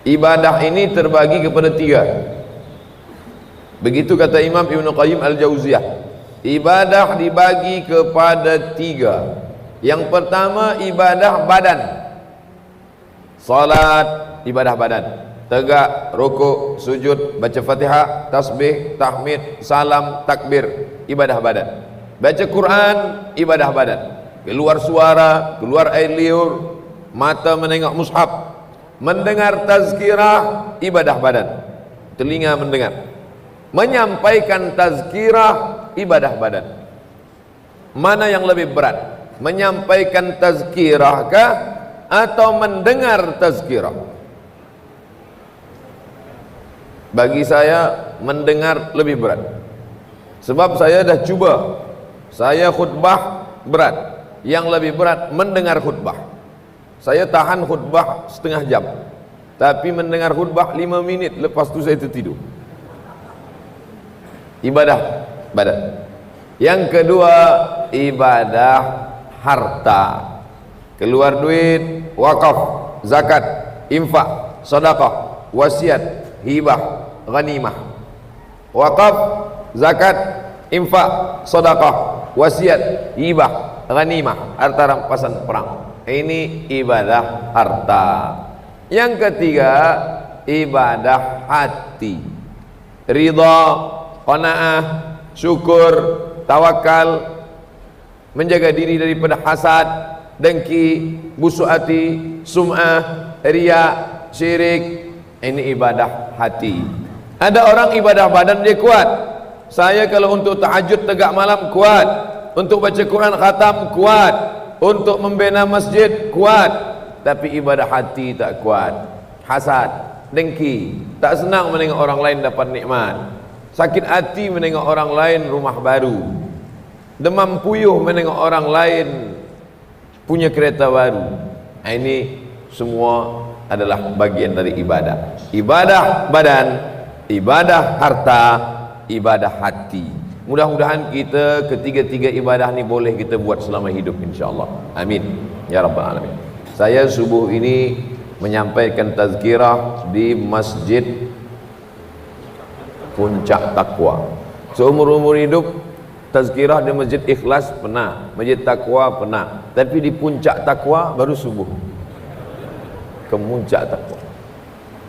Ibadah ini terbagi kepada tiga. Begitu kata Imam Ibn Qayyim Al-Jauziyah. Ibadah dibagi kepada tiga. Yang pertama ibadah badan. Salat, ibadah badan. Tegak, rukuk, sujud, baca Fatihah, tasbih, tahmid, salam, takbir, ibadah badan. Baca Quran, ibadah badan. Keluar suara, keluar air liur, mata menengok mushaf, mendengar tazkirah, ibadah badan. Telinga mendengar, menyampaikan tazkirah, ibadah badan. Mana yang lebih berat? Menyampaikan tazkirah kah atau mendengar tazkirah? Bagi saya mendengar lebih berat. Sebab saya dah cuba. Saya khutbah berat. Yang lebih berat mendengar khutbah. Saya tahan khutbah setengah jam. Tapi mendengar khutbah 5 minit, lepas tu saya tertidur. Ibadah badan. Yang kedua ibadah harta. Keluar duit, wakaf, zakat, infak, sedekah, wasiat, hibah, ghanimah. Wakaf, zakat, infak, sedekah, wasiat, hibah, ghanimah, harta rampasan perang. Ini ibadah harta. Yang ketiga ibadah hati. Ridha, qanaah, syukur, tawakal, menjaga diri daripada hasad, dengki, busuk hati, sum'ah, riya, syirik. Ini ibadah hati. Ada orang ibadah badan dia kuat. Saya kalau untuk tahajud tegak malam kuat, untuk baca Quran khatam kuat, untuk membina masjid kuat, tapi ibadah hati tak kuat. Hasad, dengki, tak senang menengok orang lain dapat nikmat, sakit hati menengok orang lain rumah baru, demam puyuh menengok orang lain punya kereta baru. Ini semua adalah bagian dari ibadah. Ibadah badan, ibadah harta, ibadah hati. Mudah-mudahan kita ketiga-tiga ibadah ni boleh kita buat selama hidup, insyaAllah. Amin ya rabbal alamin. Saya subuh ini menyampaikan tazkirah di Masjid Puncak Taqwa. Seumur-umur hidup tazkirah di Masjid Ikhlas pernah, Masjid Taqwa pernah, tapi di Puncak Taqwa baru subuh. Ke Puncak Taqwa.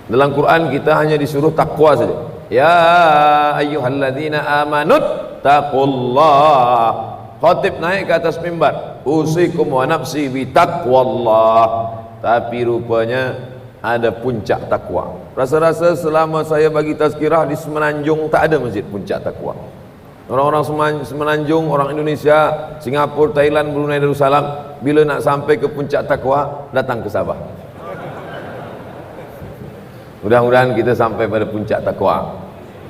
Dalam Quran kita hanya disuruh takwa saja. Ya ayyuhalladzina amanut taqullah. Khatib naik ke atas mimbar, usikum wa nafsi bi taqwallah. Tapi rupanya ada Puncak Taqwa. Rasa-rasa selama saya bagi tazkirah di Semenanjung tak ada Masjid Puncak Taqwa. Orang-orang Semenanjung, orang Indonesia, Singapura, Thailand, Brunei Darussalam, bila nak sampai ke Puncak Taqwa datang ke Sabah. Mudah-mudahan kita sampai pada Puncak Taqwa.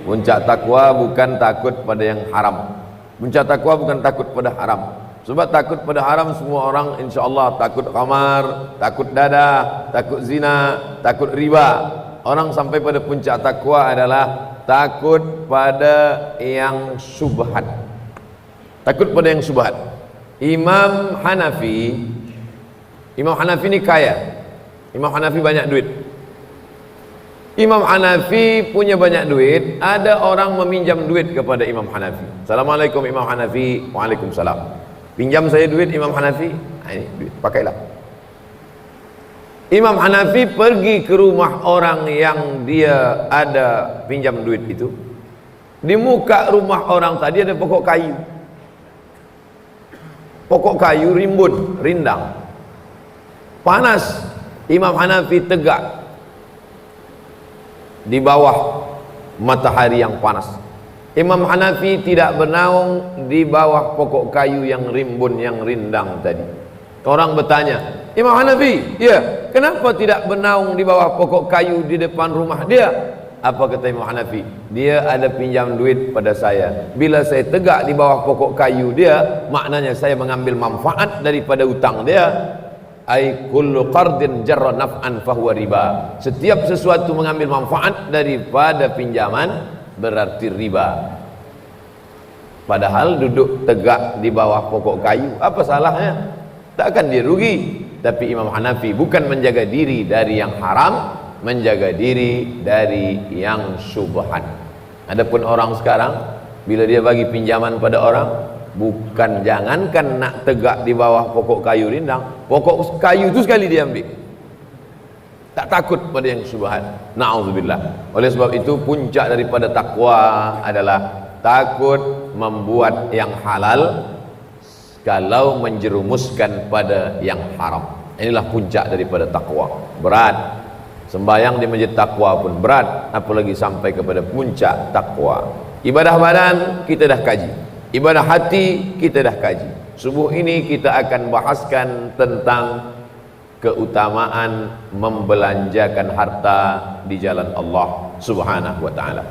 Puncak Taqwa bukan takut pada yang haram. Puncak Taqwa bukan takut pada haram. Sebab takut pada haram semua orang insya-Allah takut khamar, takut dadah, takut zina, takut riba. Orang sampai pada Puncak Taqwa adalah takut pada yang syubhat. Takut pada yang syubhat. Imam Hanafi ni kaya. Imam Hanafi banyak duit. Imam Hanafi punya banyak duit. Ada orang meminjam duit kepada Imam Hanafi. Assalamualaikum Imam Hanafi. Waalaikumsalam. Pinjam saya duit Imam Hanafi. Ini duit, pakailah. Imam Hanafi pergi ke rumah orang yang dia ada pinjam duit itu. Di muka rumah orang tadi ada pokok kayu. Pokok kayu rimbun, rindang. Panas. Imam Hanafi tegak di bawah matahari yang panas. Imam Hanafi tidak bernaung di bawah pokok kayu yang rimbun, yang rindang tadi. Orang bertanya, Imam Hanafi, ya, kenapa tidak bernaung di bawah pokok kayu di depan rumah dia? Apa kata Imam Hanafi? Dia ada pinjam duit pada saya. Bila saya tegak di bawah pokok kayu dia, maknanya saya mengambil manfaat daripada utang dia. Ai kullu qardin jarra naf'an fahuwa riba. Setiap sesuatu mengambil manfaat daripada pinjaman berarti riba. Padahal duduk tegak di bawah pokok kayu, apa salahnya? Takkan dia rugi. Tapi Imam Hanafi bukan menjaga diri dari yang haram, menjaga diri dari yang syubhat. Adapun orang sekarang, bila dia bagi pinjaman pada orang, bukan jangankan nak tegak di bawah pokok kayu rindang, pokok kayu itu sekali dia ambil. Tak takut pada yang syubhat. Na'udzubillah. Oleh sebab itu puncak daripada takwa adalah takut membuat yang halal kalau menjerumuskan pada yang haram. Inilah puncak daripada takwa. Berat. Sembahyang di masjid takwa pun berat, apalagi sampai kepada puncak takwa. Ibadah badan kita dah kaji, ibadah hati kita dah kaji. Subuh ini kita akan bahaskan tentang keutamaan membelanjakan harta di jalan Allah Subhanahu wa taala.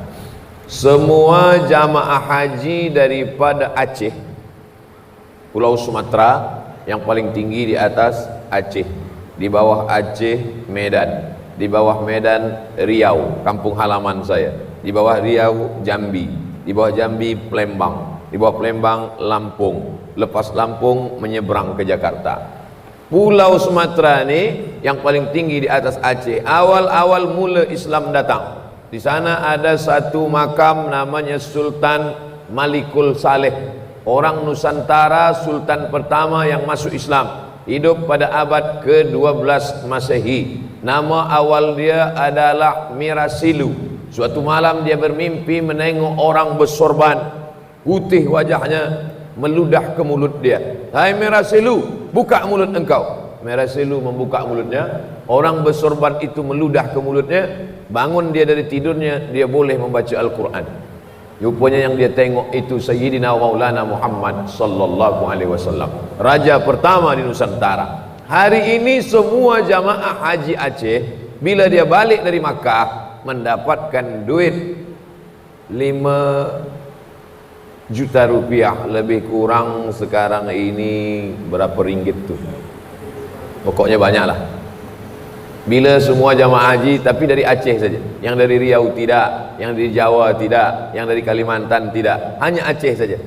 Semua jamaah haji daripada Aceh, Pulau Sumatera, yang paling tinggi di atas Aceh, di bawah Aceh Medan, di bawah Medan Riau, kampung halaman saya, di bawah Riau Jambi, di bawah Jambi Palembang, di bawah Palembang Lampung, lepas Lampung menyeberang ke Jakarta. Pulau Sumatera ni yang paling tinggi di atas Aceh. Awal-awal mula Islam datang, di sana ada satu makam namanya Sultan Malikul Saleh, orang Nusantara, sultan pertama yang masuk Islam, hidup pada abad ke-12 Masehi. Nama awal dia adalah Mirasilu. Suatu malam dia bermimpi menengok orang bersorban, putih wajahnya, meludah ke mulut dia. Hai Mirasilu, buka mulut engkau. Mirasilu membuka mulutnya, orang bersorban itu meludah ke mulutnya. Bangun dia dari tidurnya, dia boleh membaca Al-Quran. Rupanya yang dia tengok itu Sayyidina Maulana Muhammad sallallahu alaihi wasallam, raja pertama di Nusantara. Hari ini semua jamaah haji Aceh bila dia balik dari Makkah mendapatkan duit 5 juta rupiah, lebih kurang sekarang ini berapa ringgit tuh, pokoknya banyak lah. Bila semua jamaah haji, tapi dari Aceh saja, yang dari Riau tidak, yang dari Jawa tidak, yang dari Kalimantan tidak, hanya Aceh saja.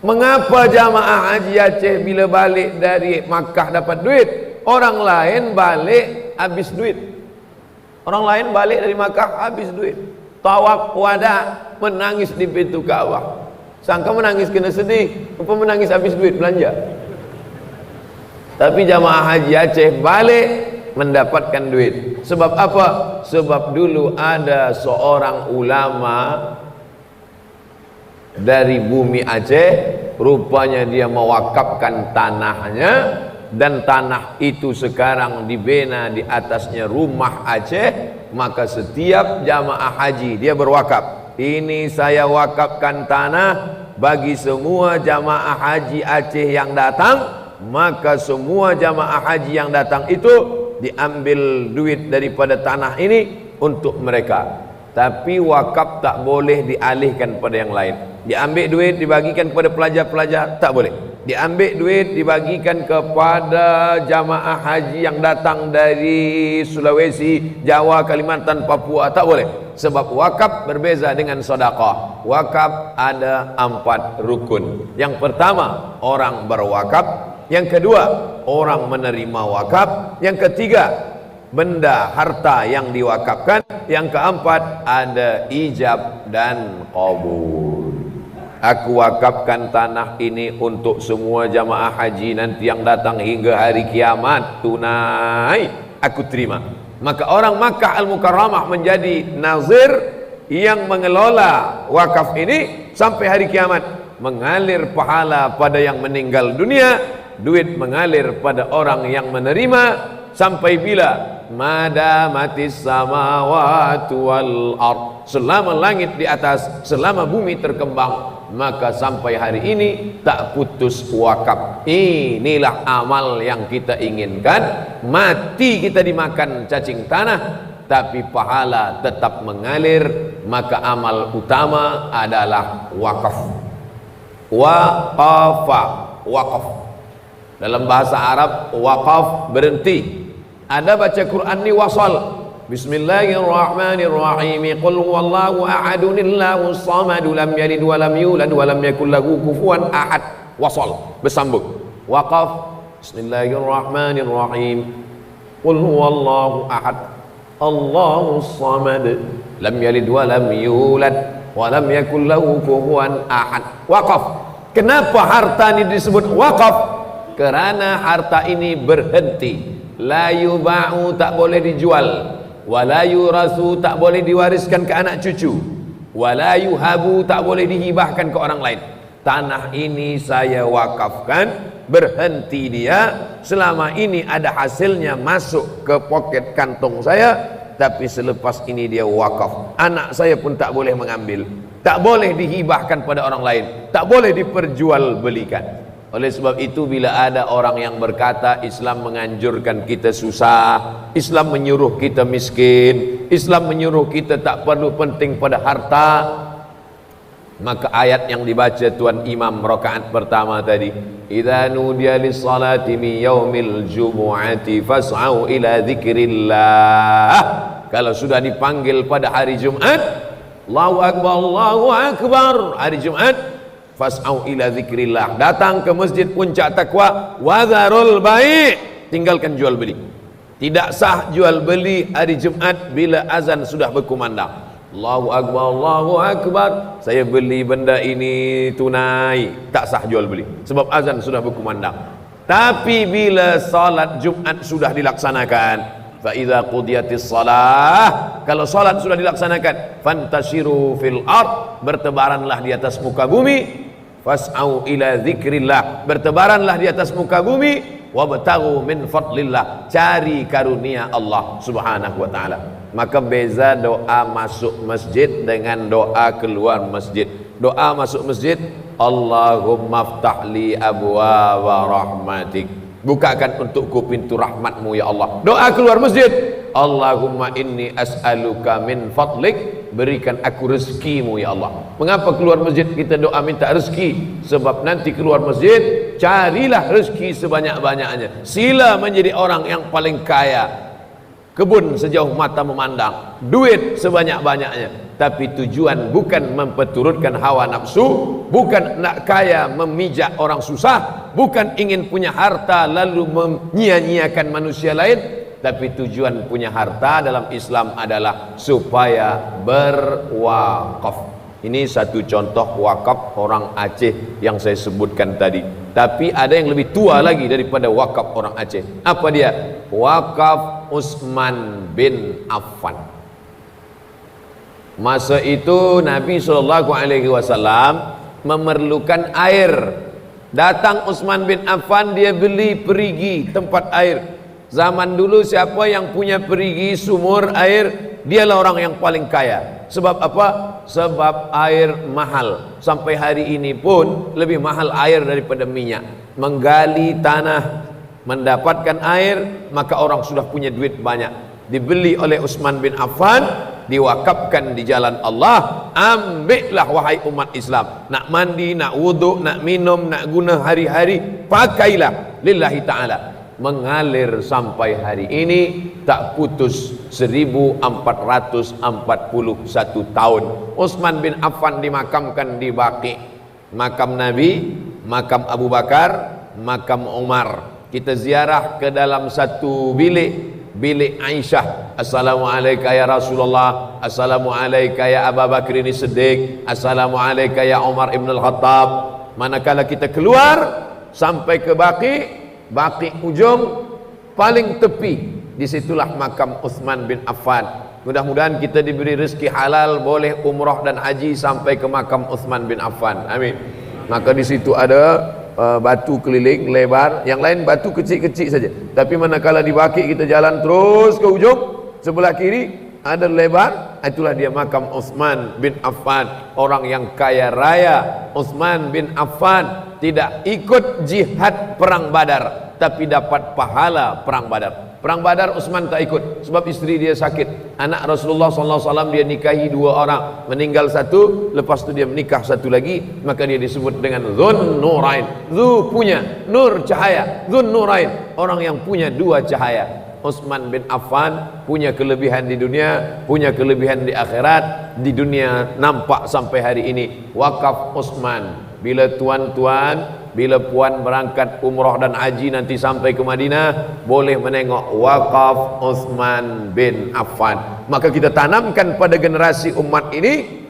Mengapa jamaah haji Aceh bila balik dari Makkah dapat duit, orang lain balik habis duit? Orang lain balik dari Makkah habis duit, tawaf wada, menangis di pintu Ka'bah. Sangka menangis kena sedih, apa menangis habis duit belanja. Tapi jamaah haji Aceh balik mendapatkan duit. Sebab apa? Sebab dulu ada seorang ulama dari bumi Aceh, rupanya dia mewakafkan tanahnya, dan tanah itu sekarang dibina di atasnya rumah Aceh. Maka setiap jamaah haji dia berwakaf, ini saya wakafkan tanah bagi semua jamaah haji Aceh yang datang. Maka semua jamaah haji yang datang itu diambil duit daripada tanah ini untuk mereka. Tapi wakaf tak boleh dialihkan pada yang lain. Diambil duit dibagikan kepada pelajar-pelajar, tak boleh. Diambil duit dibagikan kepada jamaah haji yang datang dari Sulawesi, Jawa, Kalimantan, Papua, tak boleh. Sebab wakaf berbeza dengan sedekah. Wakaf ada 4 rukun. Yang pertama, orang berwakaf. Yang kedua, orang menerima wakaf. Yang ketiga, benda harta yang diwakafkan. Yang keempat, ada ijab dan qabul. Aku wakafkan tanah ini untuk semua jamaah haji nanti yang datang hingga hari kiamat, tunai aku terima. Maka orang Makkah Al-Mukarramah menjadi nazir yang mengelola wakaf ini sampai hari kiamat. Mengalir pahala pada yang meninggal dunia, duit mengalir pada orang yang menerima, sampai bila madamatis samawati wal ard, selama langit di atas, selama bumi terkembang, maka sampai hari ini tak putus wakaf. Inilah amal yang kita inginkan. Mati kita dimakan cacing tanah, tapi pahala tetap mengalir. Maka amal utama adalah wakaf. Waqafa, wakaf. Dalam bahasa Arab, waqaf berhenti. Ada baca Quran ni wasal. Bismillahirrahmanirrahim. Qul huwallahu ahadun Allahus samad, lam yalid wa lam yulad wa lam yakul lahu kufuwan ahad. Wasal, bersambung. Waqaf. Bismillahirrahmanirrahim. Qul huwallahu ahad Allahus samad, lam yalid wa lam yulad wa lam yakul lahu kufuwan ahad. Wakaf. Kenapa harta ini disebut wakaf? Karena harta ini berhenti. La yuba'u, tak boleh dijual. Wa la yurasu, tak boleh diwariskan ke anak cucu. Wa la yuhabu, tak boleh dihibahkan ke orang lain. Tanah ini saya wakafkan, berhenti dia. Selama ini ada hasilnya masuk ke poket kantong saya, tapi selepas ini dia wakaf. Anak saya pun tak boleh mengambil, tak boleh dihibahkan pada orang lain, tak boleh diperjualbelikan. Oleh sebab itu, bila ada orang yang berkata Islam menganjurkan kita susah, Islam menyuruh kita miskin, Islam menyuruh kita tak perlu penting pada harta, maka ayat yang dibaca tuan imam rakaat pertama tadi, idza nudiya lis-salati min yaumil jumu'ati fas'au ila dzikrillah, kalau sudah dipanggil pada hari Jumat, Allahu akbar, Allahu akbar, hari Jumat, fas'au ila dzikrillah, datang ke masjid puncak takwa, wadharul bai', tinggalkan jual beli. Tidak sah jual beli hari Jumat bila azan sudah berkumandang. Allahu akbar, Allahu akbar, saya beli benda ini tunai, tak sah jual beli sebab azan sudah berkumandang. Tapi bila salat Jumat sudah dilaksanakan, fa idza qudiyatis shalah, kalau salat sudah dilaksanakan, fantashiru fil ard, bertebaranlah di atas muka bumi, fas'au ila dzikrillah, bertebaranlah di atas muka bumi, wabtaghu min fadlillah, cari karunia Allah subhanahu wa ta'ala. Maka beza doa masuk masjid dengan doa keluar masjid. Doa masuk masjid, Allahumma ftahli abwaaba rahmatik, bukakan untukku pintu rahmatmu ya Allah. Doa keluar masjid, Allahumma inni as'aluka min fadlik, berikan aku rezekimu ya Allah. Mengapa keluar masjid kita doa minta rezeki? Sebab nanti keluar masjid, carilah rezeki sebanyak-banyaknya, sila menjadi orang yang paling kaya, kebun sejauh mata memandang, duit sebanyak-banyaknya. Tapi tujuan bukan memperturutkan hawa nafsu, bukan nak kaya memijak orang susah, bukan ingin punya harta lalu menyia-nyiakan manusia lain. Tapi tujuan punya harta dalam Islam adalah supaya berwakaf. Ini satu contoh wakaf orang Aceh yang saya sebutkan tadi. Tapi ada yang lebih tua lagi daripada wakaf orang Aceh. Apa dia? Wakaf Utsman bin Affan. Masa itu Nabi SAW memerlukan air. Datang Utsman bin Affan, dia beli perigi tempat air. Zaman dulu siapa yang punya perigi sumur air, dialah orang yang paling kaya. Sebab apa? Sebab air mahal. Sampai hari ini pun lebih mahal air daripada minyak. Menggali tanah, mendapatkan air, maka orang sudah punya duit banyak. Dibeli oleh Utsman bin Affan, diwakafkan di jalan Allah. Ambillah wahai umat Islam, nak mandi, nak wuduk, nak minum, nak guna hari-hari, pakailah lillahi ta'ala. Mengalir sampai hari ini tak putus, 1441 tahun. Utsman bin Affan dimakamkan di Baqi, makam Nabi, makam Abu Bakar, makam Umar. Kita ziarah ke dalam satu bilik Aisyah. Assalamualaikum ya Rasulullah, assalamualaikum ya Abu Bakar ini Siddiq, assalamualaikum ya Umar ibn al-Khattab. Manakala kita keluar sampai ke Baqi ujung paling tepi, disitulah makam Utsman bin Affan. Mudah-mudahan kita diberi rezeki halal, boleh umrah dan haji sampai ke makam Utsman bin Affan. Amin. Maka di situ ada batu keliling lebar, yang lain batu kecil-kecil saja. Tapi manakala di Baqi kita jalan terus ke ujung, sebelah kiri ada lebar, itulah dia makam Utsman bin Affan, orang yang kaya raya. Utsman bin Affan tidak ikut jihad perang Badar, tapi dapat pahala perang Badar. Perang Badar Utsman tak ikut sebab isteri dia sakit. Anak Rasulullah SAW dia nikahi 2 orang, meninggal 1, lepas tu dia menikah 1 lagi, maka dia disebut dengan Dzun Nurain. Dzu punya, Nur cahaya, Dzun Nurain, orang yang punya 2 cahaya. Utsman bin Affan punya kelebihan di dunia, punya kelebihan di akhirat. Di dunia nampak sampai hari ini wakaf Utsman. Bila tuan-tuan bila puan berangkat umrah dan haji nanti sampai ke Madinah, boleh menengok wakaf Uthman bin Affan. Maka kita tanamkan pada generasi umat ini,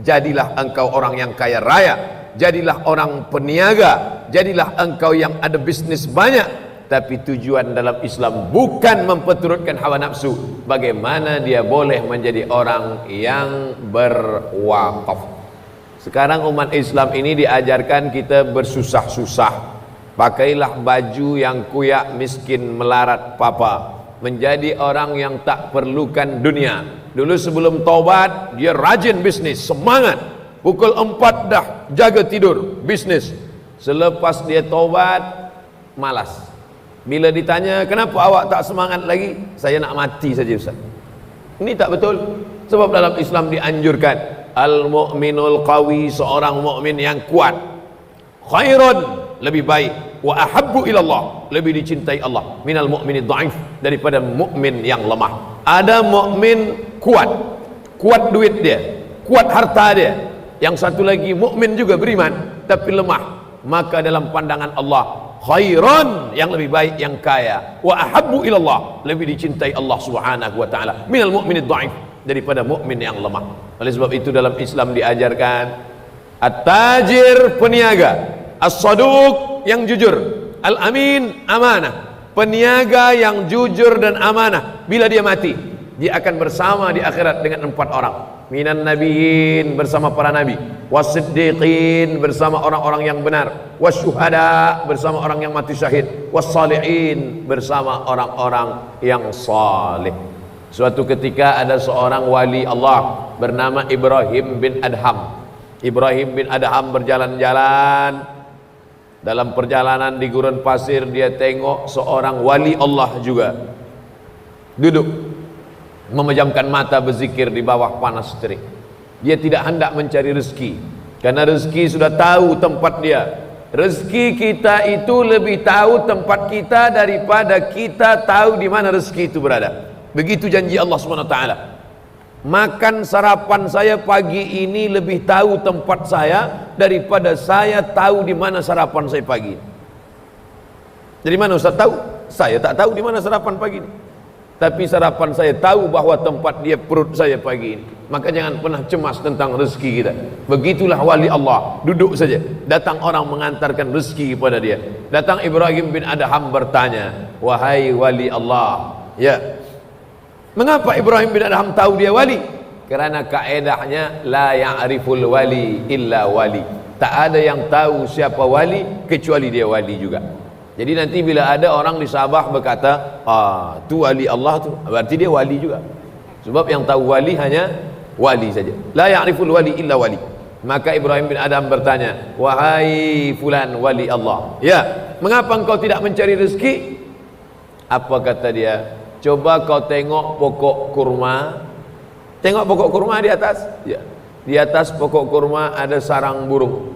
jadilah engkau orang yang kaya raya, jadilah orang peniaga, jadilah engkau yang ada bisnis banyak. Tapi tujuan dalam Islam bukan memperturutkan hawa nafsu. Bagaimana dia boleh menjadi orang yang berwakaf. Sekarang umat Islam ini diajarkan kita bersusah-susah. Pakailah baju yang kuyak, miskin, melarat, papa. Menjadi orang yang tak perlukan dunia. Dulu sebelum taubat, dia rajin bisnis, semangat. Pukul 4 dah jaga tidur, bisnis. Selepas dia taubat, malas. Bila ditanya, kenapa awak tak semangat lagi? Saya nak mati saja Ustaz. Ini tak betul. Sebab dalam Islam dianjurkan, al-mu'minul qawi, seorang mukmin yang kuat, khairun, lebih baik, wa ahabbu ilallah, lebih dicintai Allah, minal mu'minid dhaif, daripada mukmin yang lemah. Ada mukmin kuat, kuat duit dia, kuat harta dia. Yang satu lagi mukmin juga beriman, tapi lemah. Maka dalam pandangan Allah, khairun, yang lebih baik, yang kaya, wa ahabbu ilallah, lebih dicintai Allah subhanahu wa ta'ala, minal mu'minid dhaif, daripada mukmin yang lemah. Oleh sebab itu dalam Islam diajarkan, at-tajir, peniaga, as-saduq, yang jujur, al-amin, amanah. Peniaga yang jujur dan amanah, bila dia mati, dia akan bersama di akhirat dengan 4 orang. Minan nabiyyin, bersama para nabi, wasiddiqin, bersama orang-orang yang benar, wasyuhada, bersama orang yang mati syahid, wassalihin, bersama orang-orang yang saleh. Suatu ketika ada seorang wali Allah bernama Ibrahim bin Adham. Ibrahim bin Adham berjalan-jalan. Dalam perjalanan di gurun pasir, dia tengok seorang wali Allah juga duduk memejamkan mata berzikir di bawah panas terik. Dia tidak hendak mencari rezeki, karena rezeki sudah tahu tempat dia. Rezeki kita itu lebih tahu tempat kita daripada kita tahu di mana rezeki itu berada. Begitu janji Allah SWT. Makan sarapan saya pagi ini lebih tahu tempat saya daripada saya tahu di mana sarapan saya pagi. Dari mana Ustaz tahu? Saya tak tahu di mana sarapan pagi ini, tapi sarapan saya tahu bahwa tempat dia perut saya pagi ini. Maka jangan pernah cemas tentang rezeki kita. Begitulah wali Allah, duduk saja, datang orang mengantarkan rezeki kepada dia. Datang Ibrahim bin Adham bertanya, wahai wali Allah, ya, mengapa Ibrahim bin Adham tahu dia wali? Kerana kaedahnya, la ya'riful wali illa wali. Tak ada yang tahu siapa wali kecuali dia wali juga. Jadi nanti bila ada orang di Sabah berkata, tu wali Allah tu, berarti dia wali juga. Sebab yang tahu wali hanya wali saja. La ya'riful wali illa wali. Maka Ibrahim bin Adham bertanya, wahai fulan wali Allah, ya, mengapa engkau tidak mencari rezeki? Apa kata dia? Coba kau tengok pokok kurma. Tengok pokok kurma di atas? Ya. Di atas pokok kurma ada sarang burung.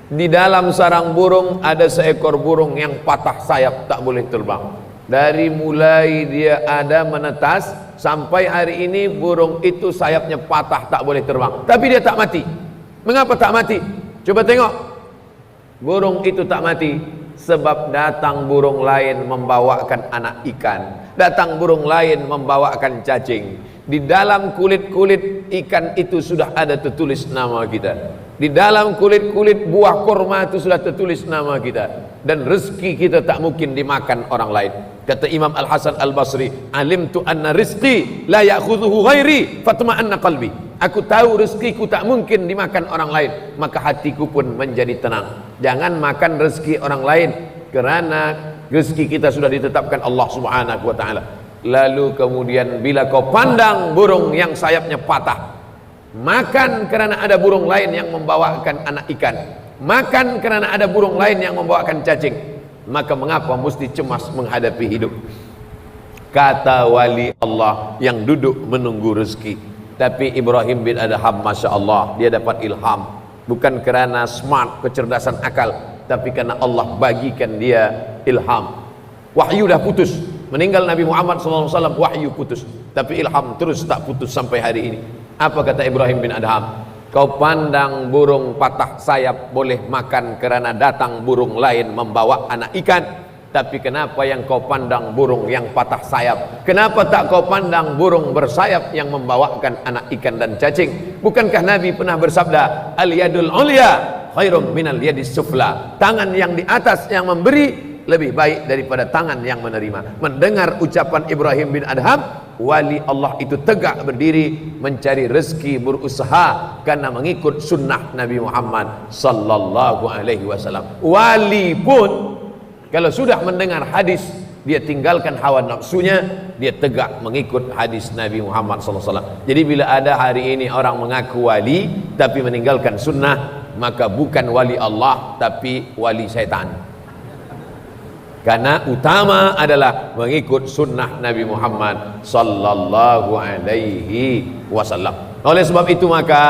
Di dalam sarang burung ada seekor burung yang patah sayap, tak boleh terbang. Dari mulai dia ada menetas sampai hari ini burung itu sayapnya patah, tak boleh terbang. Tapi dia tak mati. Mengapa tak mati? Coba tengok. Burung itu tak mati sebab datang burung lain membawakan anak ikan. Datang burung lain membawakan cacing. Di dalam kulit-kulit ikan itu sudah ada tertulis nama kita. Di dalam kulit-kulit buah kurma itu sudah tertulis nama kita. Dan rezeki kita tak mungkin dimakan orang lain. Kata Imam Al-Hasan Al-Basri, alimtu anna rizqi la ya'khudhuhu ghairi fatma'anna qalbi. Aku tahu rezekiku tak mungkin dimakan orang lain, maka hatiku pun menjadi tenang. Jangan makan rezeki orang lain, kerana rezeki kita sudah ditetapkan Allah Subhanahu wa taala. Lalu kemudian bila kau pandang burung yang sayapnya patah, makan kerana ada burung lain yang membawakan anak ikan, makan kerana ada burung lain yang membawakan cacing, maka mengapa mesti cemas menghadapi hidup? Kata wali Allah yang duduk menunggu rezeki. Tapi Ibrahim bin Adham, Masya Allah, dia dapat ilham. Bukan kerana smart, kecerdasan akal, tapi kerana Allah bagikan dia ilham. Wahyu dah putus. Meninggal Nabi Muhammad SAW, wahyu putus. Tapi ilham terus tak putus sampai hari ini. Apa kata Ibrahim bin Adham? Kau pandang burung patah sayap boleh makan karena datang burung lain membawa anak ikan. Tapi kenapa yang kau pandang burung yang patah sayap? Kenapa tak kau pandang burung bersayap yang membawakan anak ikan dan cacing? Bukankah Nabi pernah bersabda, al-yadul ulya khairum minal yadis sufla. Tangan yang di atas yang memberi lebih baik daripada tangan yang menerima. Mendengar ucapan Ibrahim bin Adham, wali Allah itu tegak berdiri mencari rezeki, berusaha karena mengikut sunnah Nabi Muhammad sallallahu alaihi wasallam. Wali pun kalau sudah mendengar hadis, dia tinggalkan hawa nafsunya, dia tegak mengikut hadis Nabi Muhammad sallallahu alaihi wasallam. Jadi bila ada hari ini orang mengaku wali tapi meninggalkan sunnah, maka bukan wali Allah tapi wali syaitan. Karena utama adalah mengikut sunnah Nabi Muhammad sallallahu alaihi wasallam. Oleh sebab itu maka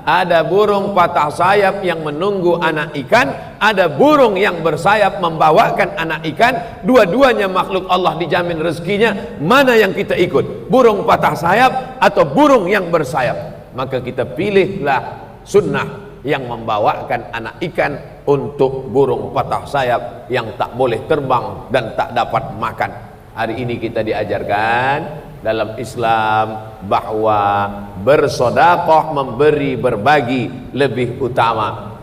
ada burung patah sayap yang menunggu anak ikan, ada burung yang bersayap membawakan anak ikan. Dua-duanya makhluk Allah dijamin rezekinya. Mana yang kita ikut? Burung patah sayap atau burung yang bersayap? Maka kita pilihlah sunnah yang membawakan anak ikan untuk burung patah sayap yang tak boleh terbang dan tak dapat makan. Hari ini kita diajarkan dalam Islam bahwa bersedekah, memberi, berbagi lebih utama.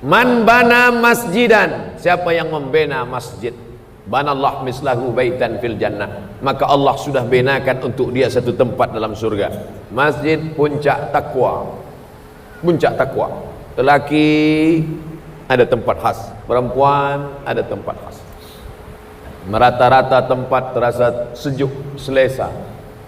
Man bana masjidan, siapa yang membina masjid, banallah mislahu baitan fil jannah, maka Allah sudah benakan untuk dia satu tempat dalam surga. Masjid puncak takwa. Puncak takwa. Lelaki ada tempat khas, perempuan ada tempat khas. Merata-rata tempat terasa sejuk, selesa.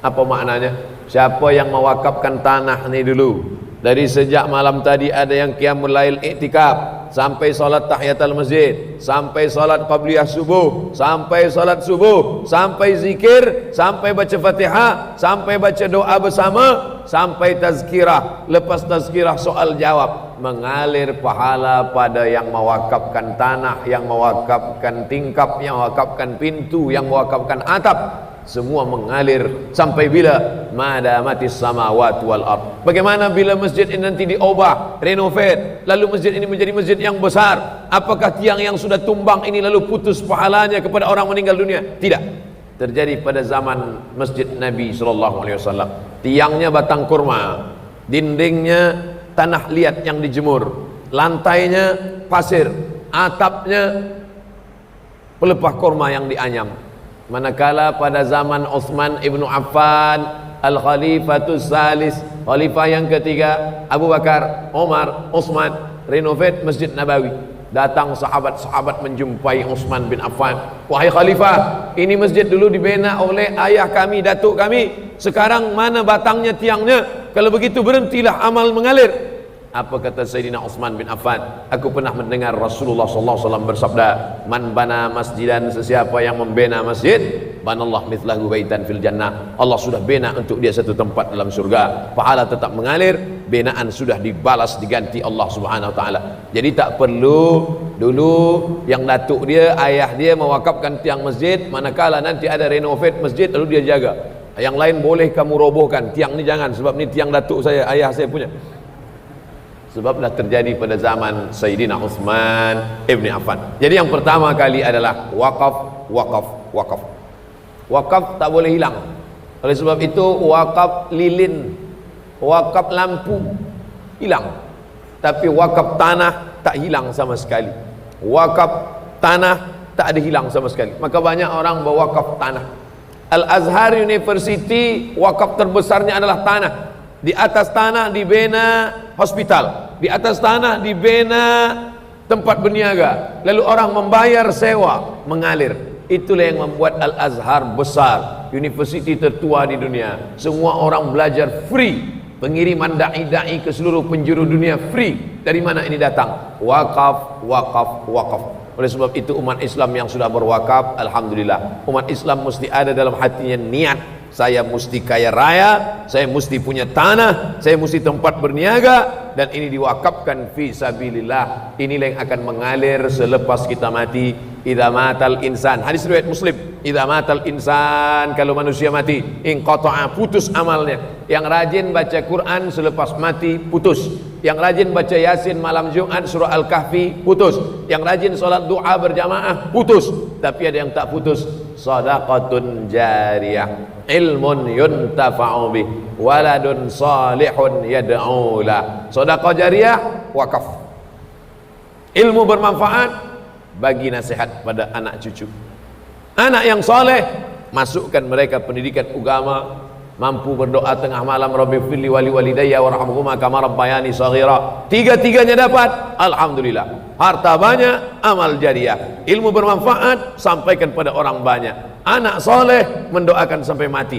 Apa maknanya? Siapa yang mewakafkan tanah ni dulu, dari sejak malam tadi ada yang qiyamul lail iktikaf, sampai salat tahiyatul masjid, sampai salat qabliyah subuh, sampai salat subuh, sampai zikir, sampai baca Fatihah, sampai baca doa bersama, sampai tazkirah. Lepas tazkirah soal jawab, mengalir pahala pada yang mewakafkan tanah, yang mewakafkan tingkap, yang mewakafkan pintu, yang mewakafkan atap. Semua mengalir sampai bila madamatis samawati wal ard. Bagaimana bila masjid ini nanti diubah, renovate, lalu masjid ini menjadi masjid yang besar? Apakah tiang yang sudah tumbang ini lalu putus pahalanya kepada orang meninggal dunia? Tidak. Terjadi pada zaman masjid Nabi SAW. Tiangnya batang kurma, dindingnya tanah liat yang dijemur, lantainya pasir, atapnya pelepah kurma yang dianyam. Manakala pada zaman Utsman ibnu Affan, Al-Khalifatus Salis, khalifah yang ketiga, Abu Bakar, Umar, Utsman, renovate Masjid Nabawi. Datang sahabat-sahabat menjumpai Utsman bin Affan. Wahai khalifah, ini masjid dulu dibina oleh ayah kami, datuk kami. Sekarang mana batangnya, tiangnya? Kalau begitu berhentilah amal mengalir. Apa kata Sayyidina Utsman bin Affan? Aku pernah mendengar Rasulullah SAW bersabda, man bana masjidan, sesiapa yang membina masjid, banallah mithlahu baitan fil jannah. Allah sudah bina untuk dia satu tempat dalam surga. Pahala tetap mengalir, binaan sudah dibalas, diganti Allah Subhanahu wa taala. Jadi tak perlu dulu yang datuk dia, ayah dia mewakafkan tiang masjid, manakala nanti ada renovate masjid lalu dia jaga. Yang lain boleh kamu robohkan, tiang ni jangan, sebab ni tiang datuk saya, ayah saya punya. Sebablah terjadi pada zaman Sayyidina Utsman ibn Affan. Jadi yang pertama kali adalah wakaf, wakaf, wakaf. Wakaf tak boleh hilang. Oleh sebab itu wakaf lilin, wakaf lampu hilang, tapi wakaf tanah tak hilang sama sekali. Wakaf tanah tak ada hilang sama sekali. Maka banyak orang berwakaf tanah. Al-Azhar University wakaf terbesarnya adalah tanah. Di atas tanah dibina hospital, di atas tanah dibina tempat berniaga, lalu orang membayar sewa, mengalir. Itulah yang membuat Al-Azhar besar, universiti tertua di dunia. Semua orang belajar free, pengiriman dai-dai ke seluruh penjuru dunia free. Dari mana ini datang? Wakaf, wakaf, wakaf. Oleh sebab itu umat Islam yang sudah berwakaf, alhamdulillah. Umat Islam mesti ada dalam hatinya niat, saya mesti kaya raya, saya mesti punya tanah, saya mesti tempat berniaga, dan ini diwakafkan fi sabilillah. Inilah yang akan mengalir selepas kita mati. Idza matal insan, hadis riwayat Muslim, Idza matal insan, kalau manusia mati, inqata'a, putus amalnya. Yang rajin baca Quran selepas mati putus. Yang rajin baca Yasin malam Jumat surah Al-Kahfi putus. Yang rajin salat doa berjamaah putus. Tapi ada yang tak putus, shadaqatun jariyah, ilmun yuntafa'u bih, waladun salihun yad'u la. Sedekah jariyah, wakaf. Ilmu bermanfaat, bagi nasihat pada anak cucu. Anak yang soleh, masukkan mereka pendidikan agama, mampu berdoa tengah malam, Rabbi firli wali walidayya warhamhuma kama rabbayani shaghira. Tiga-tiganya dapat, alhamdulillah. Harta banyak, amal jariah. Ilmu bermanfaat, sampaikan pada orang banyak. Anak soleh, mendoakan sampai mati.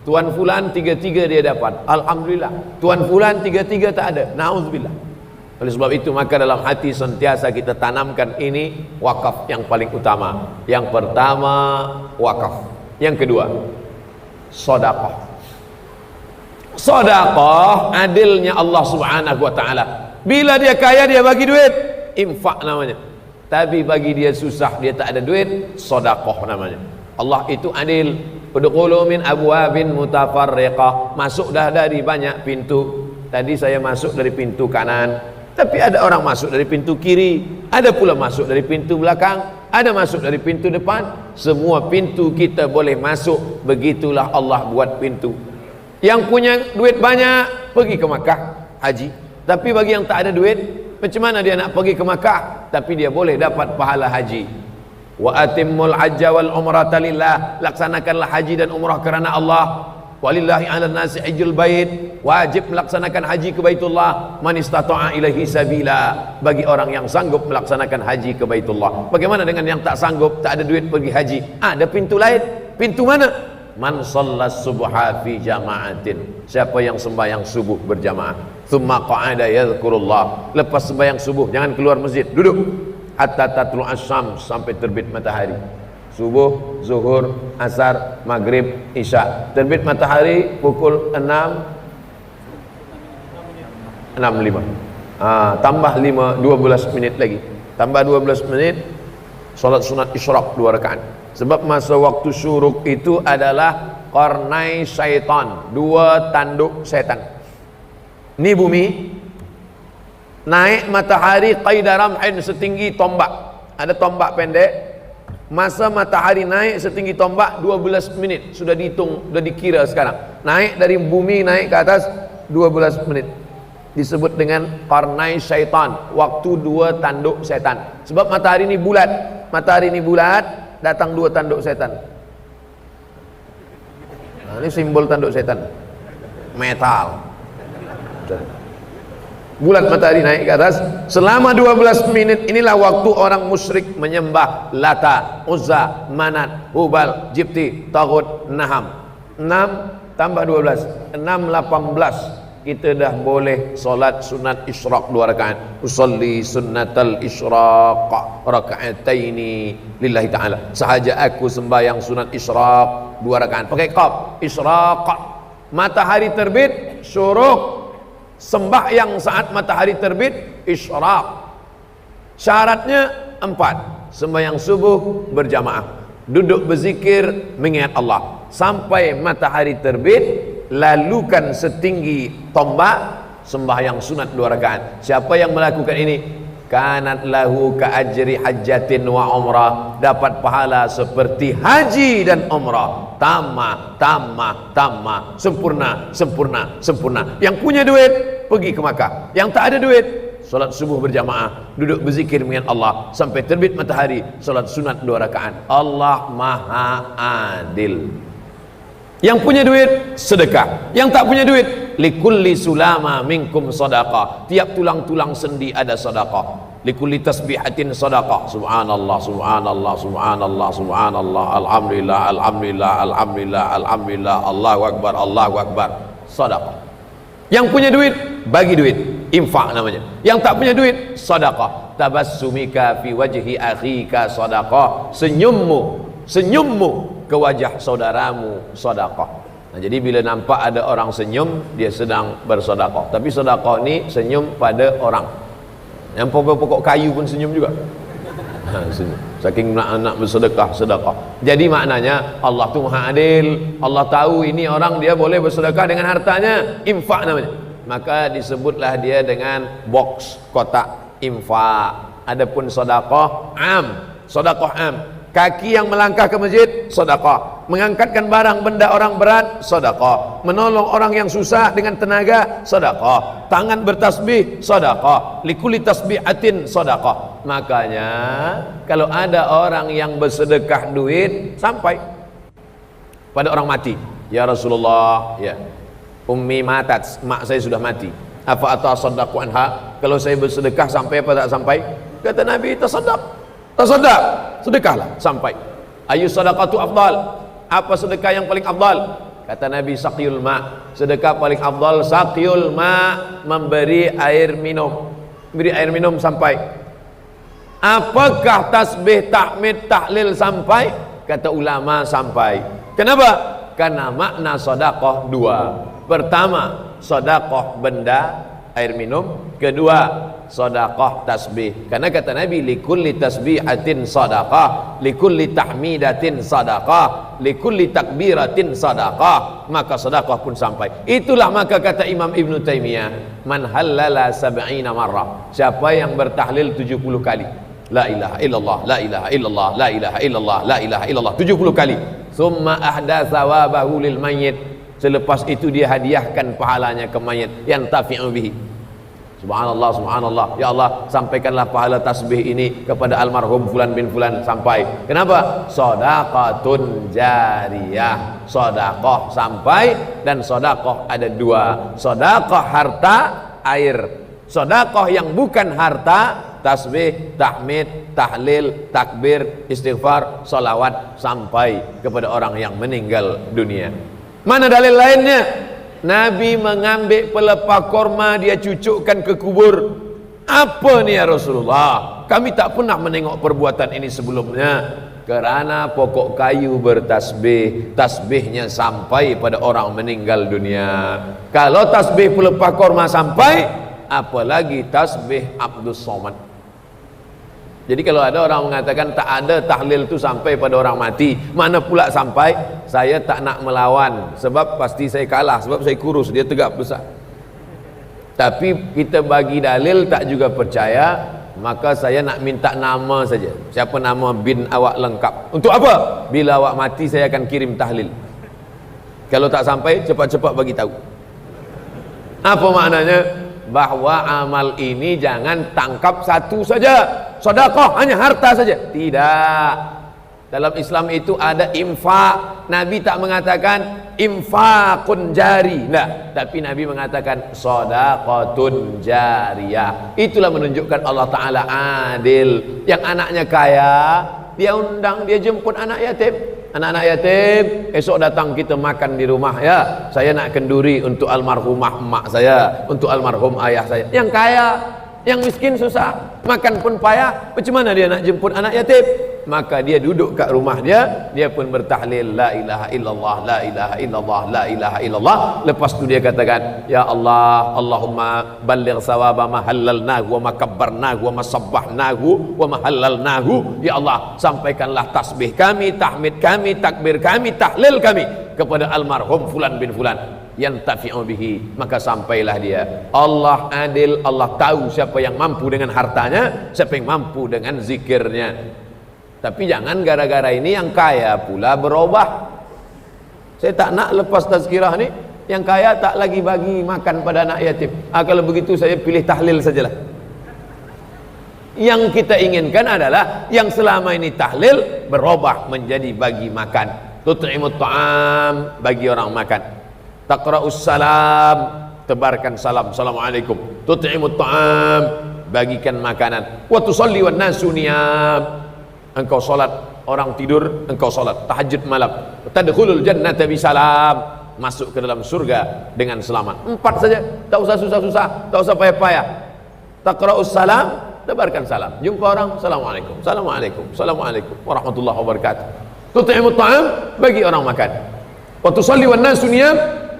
Tuan fulan tiga-tiga dia dapat, alhamdulillah. Tuan fulan tiga-tiga tak ada, na'udzubillah. Oleh sebab itu maka dalam hati sentiasa kita tanamkan ini wakaf yang paling utama. Yang pertama wakaf, yang kedua sedekah. Sedekah adilnya Allah Subhanahu wa taala. Bila dia kaya dia bagi duit, infak namanya. Tapi bagi dia susah, dia tak ada duit, sedekah namanya. Allah itu adil. Udkhulu min abwabin mutafarriqah. Masuk dah dari banyak pintu. Tadi saya masuk dari pintu kanan, tapi ada orang masuk dari pintu kiri, ada pula masuk dari pintu belakang, ada masuk dari pintu depan. Semua pintu kita boleh masuk. Begitulah Allah buat pintu. Yang punya duit banyak pergi ke Makkah haji, tapi bagi yang tak ada duit, macam mana dia nak pergi ke Makkah tapi dia boleh dapat pahala haji? Wa atimmul hajja wal umrata lillah. Laksanakanlah haji dan umrah kerana Allah. Walillahi 'alan nasi hajjul bait. Wajib melaksanakan haji ke Baitullah. Man istata'a ilaihi sabila. Bagi orang yang sanggup melaksanakan haji ke Baitullah. Bagaimana dengan yang tak sanggup, tak ada duit pergi haji? Ada pintu lain. Pintu mana? Man shallas subha fi jama'atin. Siapa yang sembahyang subuh berjamaah, thumma qa'ada yadhkurullah. Lepas sembahyang subuh jangan keluar masjid, duduk hatta tatlu asyam, sampai terbit matahari. Subuh, zuhur, asar, maghrib, isya. Terbit matahari pukul 6.05. Tambah 12 menit lagi. Tambah 12 menit, solat sunat isyraq 2 rakaat. Sebab masa waktu syuruk itu adalah qarnai syaitan, 2 tanduk setan. Ini bumi, naik matahari qaidaramhin, setinggi tombak. Ada tombak pendek. Masa matahari naik setinggi tombak 12 menit. Sudah dihitung, sudah dikira sekarang. Naik dari bumi, naik ke atas 12 menit. Disebut dengan qarnai syaitan, waktu 2 tanduk setan. Sebab matahari ini bulat. Matahari ini bulat, datang 2 tanduk setan. Ini simbol tanduk setan. Metal. Bulat matahari naik ke atas selama 12 menit. Inilah waktu orang musyrik menyembah Lata, Uzza, Manat, Hubal, Jibti, Taghut, Naham. 6 tambah 12, 6, 18. Kita dah boleh solat sunat isyraq 2 rakaat. Usalli sunnatal isyraq raka'ataini lillahi ta'ala. Sahaja aku sembahyang sunat isyraq 2 rakaat. Pakai qaf, isyraq. Matahari terbit, syuruk. Sembahyang saat matahari terbit, isyraq. Syaratnya 4. Sembahyang subuh berjamaah, duduk berzikir mengingat Allah sampai matahari terbit, lalukan setinggi tombak, sembahyang sunat 2 rakaat. Siapa yang melakukan ini, kanat lahu ka ajri hajjatin wa umrah, dapat pahala seperti haji dan umrah. Tamah, tamah, tamah, sempurna, sempurna, sempurna. Yang punya duit pergi ke Makkah, yang tak ada duit solat subuh berjamaah, duduk berzikir mengingat Allah sampai terbit matahari, solat sunat 2 rakaat. Allah Maha Adil. Yang punya duit sedekah, yang tak punya duit, likulli sulama minkum sadaqah. Tiap tulang-tulang sendi ada sedekah. Likulli tasbihatin sadaqah. Subhanallah, subhanallah, subhanallah, subhanallah, alhamdulillah, alhamdulillah, alhamdulillah, alhamdulillah, Allahu akbar, Allahu akbar. Sedekah. Yang punya duit bagi duit, infak namanya. Yang tak punya duit, sedekah. Tabassumika fi wajhi akhika sedekah. Senyummu ke wajah saudaramu sedekah. Nah, jadi bila nampak ada orang senyum, dia sedang bersedekah. Tapi sedekah ni senyum pada orang. Yang pokok-pokok kayu pun senyum juga. Senyum. Saking anak bersedekah, sedekah. Jadi maknanya Allah tu maha adil. Allah tahu ini orang dia boleh bersedekah dengan hartanya, infak namanya. Maka disebutlah dia dengan box, kotak infak. Adapun sedekah am, sedekah am. Kaki yang melangkah ke masjid, sedekah. Mengangkatkan barang benda orang berat, sedekah. Menolong orang yang susah dengan tenaga, sedekah. Tangan bertasbih, sedekah. Likulli tasbihatin, sedekah. Makanya kalau ada orang yang bersedekah duit sampai pada orang mati, ya Rasulullah, ya ummi matat, mak saya sudah mati, apa atasaddaqu anha, kalau saya bersedekah sampai apa tak sampai? Kata Nabi, tasaddaq, tasaddaq, sedekahlah sampai. Ayu sadaqatu afdal, apa sedekah yang paling afdal? Kata Nabi, saqyul ma, sedekah paling afdal saqyul ma, memberi air minum, beri air minum sampai. Apakah tasbih, tahmid, tahlil sampai? Kata ulama sampai. Kenapa? Karena makna sedekah dua. Pertama, sedekah benda air minum. Kedua, sedekah tasbih. Karena kata Nabi, likulli tasbihatin sedekah, likulli tahmidatin sedekah, likulli takbiratin sedekah. Maka sedekah pun sampai. Itulah maka kata Imam Ibn Taimiyah, man halala sab'ina marrah, siapa yang bertahlil 70 kali, la ilaha illallah, la ilaha illallah, la ilaha illallah, la ilaha illallah 70 kali. Summa ahda thawabahu lil mayyit, selepas itu dia hadiahkan pahalanya ke mayit, yang tafi'u bihi. Subhanallah, subhanallah, ya Allah sampaikanlah pahala tasbih ini kepada almarhum fulan bin fulan sampai. Kenapa? Shadaqatun jariyah, sedekah sampai. Dan sedekah ada dua, sedekah harta, air. Sedekah yang bukan harta, tasbih, tahmid, tahlil, takbir, istighfar, salawat sampai kepada orang yang meninggal dunia. Mana dalil lainnya? Nabi mengambil pelepah korma, dia cucukkan ke kubur. Apa ni ya Rasulullah? Kami tak pernah menengok perbuatan ini sebelumnya. Kerana pokok kayu bertasbih, tasbihnya sampai pada orang meninggal dunia. Kalau tasbih pelepah korma sampai, apalagi tasbih Abdus Somad. Jadi kalau ada orang mengatakan tak ada tahlil itu sampai pada orang mati, mana pula sampai? Saya tak nak melawan, sebab pasti saya kalah, sebab saya kurus, dia tegap besar. Tapi kita bagi dalil tak juga percaya, maka saya nak minta nama saja. Siapa nama bin awak lengkap? Untuk apa? Bila awak mati saya akan kirim tahlil. Kalau tak sampai, cepat-cepat bagi tahu. Apa maknanya? Bahwa amal ini jangan tangkap satu saja, sedekah hanya harta saja. Tidak. Dalam Islam itu ada infak. Nabi tak mengatakan infakun jari, nah, tapi Nabi mengatakan sedekatun jariyah. Itulah menunjukkan Allah Ta'ala adil. Yang anaknya kaya, dia undang, dia jemput anak yatim. Anak-anak yatim, esok datang kita makan di rumah ya. Saya nak kenduri untuk almarhumah emak saya, untuk almarhum ayah saya. Yang kaya, yang miskin susah, makan pun payah. Macam mana dia nak jemput anak yatim? Maka dia duduk kat rumah dia pun bertahlil la ilaha illallah, la ilaha illallah, la ilaha illallah. Lepas tu dia katakan, ya Allah, Allahumma balligh sawaba ma halalnahu wa ma kabbarnahu wa ma sabbahnahu wa ma halalnahu. Ya Allah, sampaikanlah tasbih kami, tahmid kami, takbir kami, tahlil kami kepada almarhum fulan bin fulan, yang tafi'u bihi. Maka sampailah dia. Allah adil, Allah tahu siapa yang mampu dengan hartanya, siapa yang mampu dengan zikirnya. Tapi jangan gara-gara ini yang kaya pula berubah. Saya tak nak lepas tazkirah ni, yang kaya tak lagi bagi makan pada anak yatim. Kalau begitu saya pilih tahlil sajalah. Yang kita inginkan adalah yang selama ini tahlil berubah menjadi bagi makan. Tut'imut ta'am, bagi orang makan. Taqra'us salam, tebarkan salam, assalamualaikum. Tut'imut ta'am, bagikan makanan. Wa tusalli wan nasu niyam, engkau solat, orang tidur, engkau solat tahajud malam. Tadkhulul jannata bisalam, masuk ke dalam surga dengan selamat. 4 saja, tak usah susah-susah, tak usah payah-payah. Taqra'us salam, tebarkan salam. Jumpa orang, assalamualaikum, assalamualaikum, assalamualaikum warahmatullahi wabarakatuh. Tut'imut ta'am, bagi orang makan. Wa tusalli wan nasu niyam,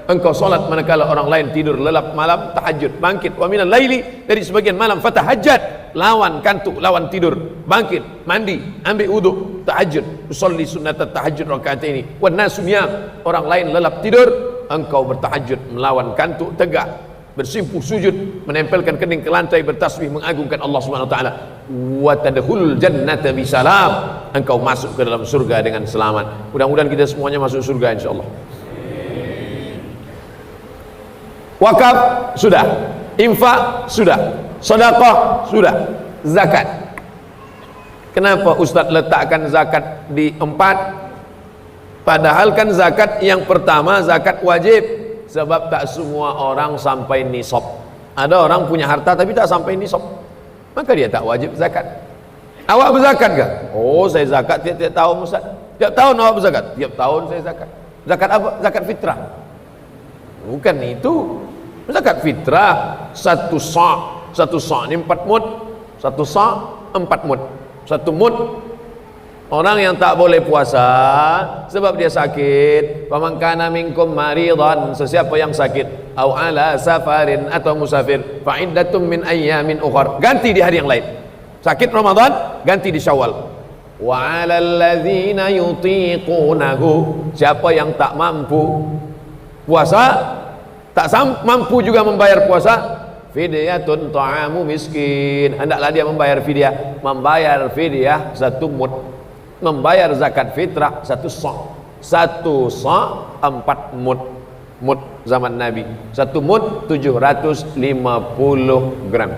engkau solat manakala orang lain tidur lelap malam, tahajud, bangkit. Wa minal laili, dari sebagian malam, fatahajjat, lawan kantuk, lawan tidur, bangkit, mandi, ambil wudu, tahajud, usolli sunnat tahajud rakaat ini. Wan nasu niyam, orang lain lelap tidur, engkau bertahajud, melawan kantuk, tegak, bersimpuh sujud, menempelkan kening ke lantai, bertasbih, mengagungkan Allah Subhanahu wa taala. Wa tadkhulul jannata bisalam, engkau masuk ke dalam surga dengan selamat. Mudah-mudahan kita semuanya masuk surga insyaallah. Wakaf sudah, infak sudah, sedekah sudah, zakat. Kenapa Ustaz letakkan zakat di 4? Padahal kan zakat yang pertama zakat wajib. Sebab tak semua orang sampai nisab. Ada orang punya harta tapi tak sampai nisab, maka dia tak wajib zakat. Awak berzakat ke? Oh, saya zakat tiap-tiap tahun Ustaz. Tiap tahun awak berzakat? Tiap tahun saya zakat. Zakat apa? Zakat fitrah. Bukan itu. Zakat fitrah satu sa' ni 4 mud. Satu sa' 4 mud. Satu mud. Orang yang tak boleh puasa sebab dia sakit, faman kana minkum maridan, sesiapa yang sakit, au ala safarin, atau musafir, fa iddatum min ayyamin ukhra, ganti di hari yang lain. Sakit Ramadan, ganti di Syawal. Wa 'alal ladzina yutiqunahu, siapa yang tak mampu puasa, tak mampu juga membayar puasa, fidyatun ta'amu miskin, hendaklah dia membayar fidyah. Membayar fidyah 1 mud, membayar zakat fitrah 1 sa' 4 mud. Mud zaman Nabi, 1 mud 750 gram.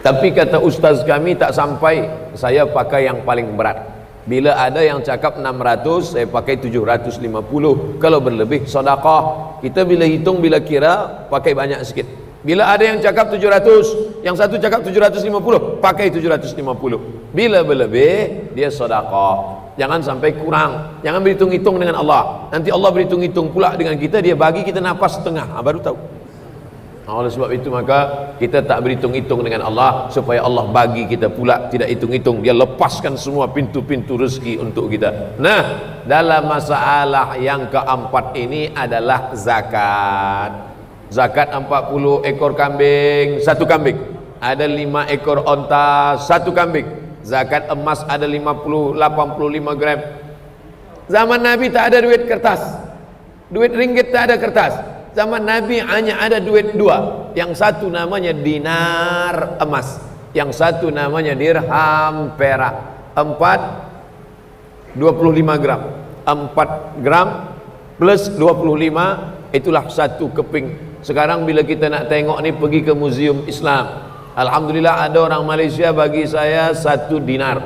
Tapi kata ustaz kami tak sampai, saya pakai yang paling berat. Bila ada yang cakap 600, saya pakai 750. Kalau berlebih sedekah. Kita bila hitung, bila kira, pakai banyak sikit. Bila ada yang cakap 700, yang satu cakap 750, pakai 750. Bila berlebih, dia sedekah. Jangan sampai kurang. Jangan berhitung-hitung dengan Allah. Nanti Allah berhitung-hitung pula dengan kita, dia bagi kita nafas setengah, baru tahu. Oleh sebab itu maka kita tak berhitung-hitung dengan Allah, supaya Allah bagi kita pula tidak hitung-hitung. Dia lepaskan semua pintu-pintu rezeki untuk kita. Nah, dalam masalah yang keempat ini adalah zakat. Zakat 40 ekor kambing, 1 kambing. Ada 5 ekor onta, 1 kambing. Zakat emas ada 85 gram. Zaman Nabi tak ada duit kertas, duit ringgit tak ada kertas. Zaman Nabi hanya ada duit 2. Yang satu namanya dinar emas, yang satu namanya dirham perak. 25 gram. 4 gram plus 25, itulah 1 keping. Sekarang bila kita nak tengok ni, pergi ke Museum Islam, alhamdulillah ada orang Malaysia bagi saya 1 dinar.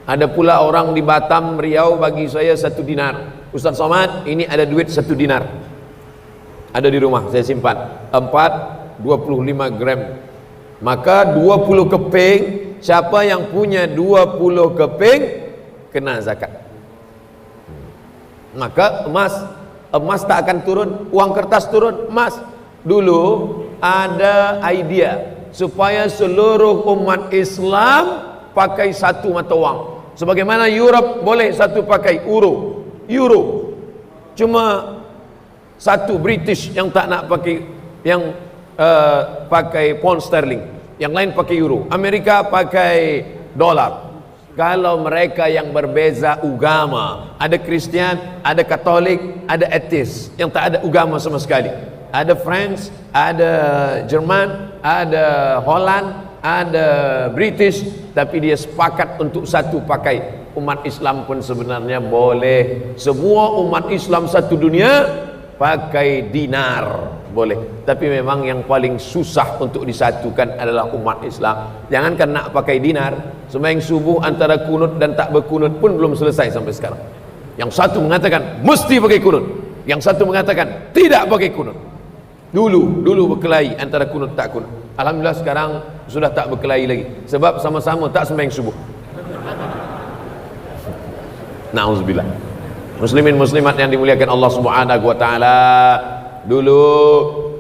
Ada pula orang di Batam, Riau bagi saya 1 dinar. Ustaz Somad, ini ada duit 1 dinar, ada di rumah, saya simpan. 25 gram. Maka 20 keping, siapa yang punya 20 keping kena zakat. Maka emas tak akan turun, uang kertas turun, emas. Dulu ada idea supaya seluruh umat Islam pakai 1 mata wang. Sebagaimana Europe boleh 1 pakai euro. Cuma 1 British yang tak nak pakai, yang pakai pound sterling, yang lain pakai euro. Amerika pakai dolar. Kalau mereka yang berbeza agama, ada Kristian, ada Katolik, ada ateis, yang tak ada agama sama sekali. Ada France, ada Jerman, ada Holland, ada British, tapi dia sepakat untuk 1 pakai. Umat Islam pun sebenarnya boleh. Semua umat Islam satu dunia pakai dinar boleh, tapi memang yang paling susah untuk disatukan adalah umat Islam. Jangankan nak pakai dinar, sembahyang subuh antara kunut dan tak berkunut pun belum selesai sampai sekarang. Yang satu mengatakan mesti pakai kunut, yang satu mengatakan tidak pakai kunut. Dulu berkelahi antara kunut tak kunut. Alhamdulillah sekarang sudah tak berkelahi lagi, sebab sama-sama tak sembahyang subuh. Nauzubillah. Muslimin muslimat yang dimuliakan Allah Subhanahu wa taala, dulu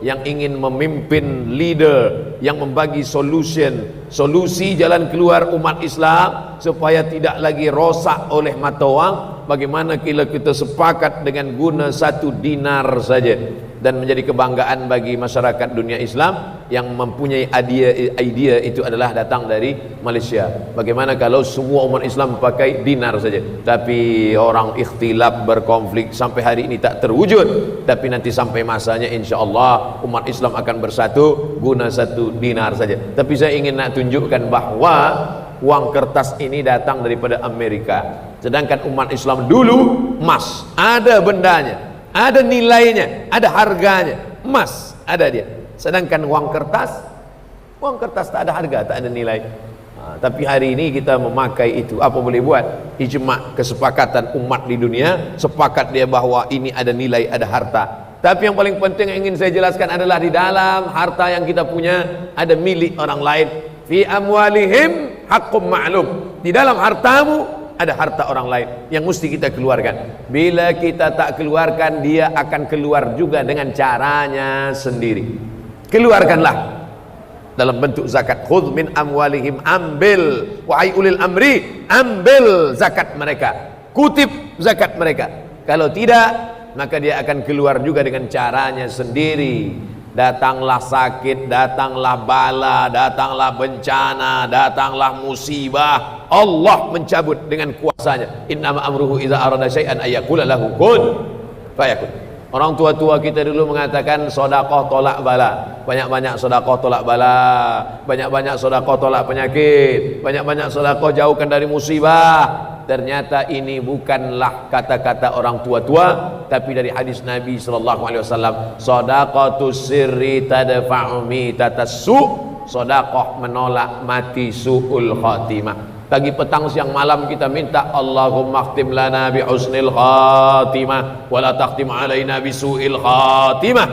yang ingin memimpin, leader yang membagi solusi jalan keluar umat Islam supaya tidak lagi rosak oleh mata wang, bagaimana kita sepakat dengan guna 1 dinar saja dan menjadi kebanggaan bagi masyarakat dunia Islam yang mempunyai idea itu adalah datang dari Malaysia. Bagaimana kalau semua umat Islam pakai dinar saja, tapi orang ikhtilaf berkonflik sampai hari ini tak terwujud, tapi nanti sampai masanya insya-Allah umat Islam akan bersatu guna 1 dinar saja. Tapi saya ingin nak tunjukkan bahawa uang kertas ini datang daripada Amerika, sedangkan umat Islam dulu emas ada bendanya, ada nilainya, ada harganya, emas ada dia. Sedangkan uang kertas tak ada harga, tak ada nilai. Tapi hari ini kita memakai itu, apa boleh buat? Ijma' kesepakatan umat di dunia, sepakat dia bahawa ini ada nilai, ada harta. Tapi yang paling penting yang ingin saya jelaskan adalah di dalam harta yang kita punya ada milik orang lain. Fi amwalihim haqqum ma'lum. Di dalam hartamu ada harta orang lain yang mesti kita keluarkan. Bila kita tak keluarkan, dia akan keluar juga dengan caranya sendiri. Keluarkanlah dalam bentuk zakat. Khudh min amwalihim, ambil, wahai ulil amri, ambil zakat mereka, kutip zakat mereka. Kalau tidak, maka dia akan keluar juga dengan caranya sendiri. Datanglah sakit, datanglah bala, datanglah bencana, datanglah musibah, Allah mencabut dengan kuasanya. Innama amruhu idza arada syai'an ayyaqula lahu kun fayakun. Orang tua-tua kita dulu mengatakan sedekah tolak bala. Banyak-banyak sedekah tolak bala, banyak-banyak sedekah tolak penyakit, banyak-banyak sedekah jauhkan dari musibah. Ternyata ini bukanlah kata-kata orang tua-tua, tapi dari hadis Nabi sallallahu alaihi wasallam, shadaqatus sirri tadfa'u mitatas su', sedekah menolak mati su'ul khatimah. Pagi petang siang malam kita minta Allahumma khtim lana bi husnil khatimah wa la takhtim alaina bi su'il khatimah.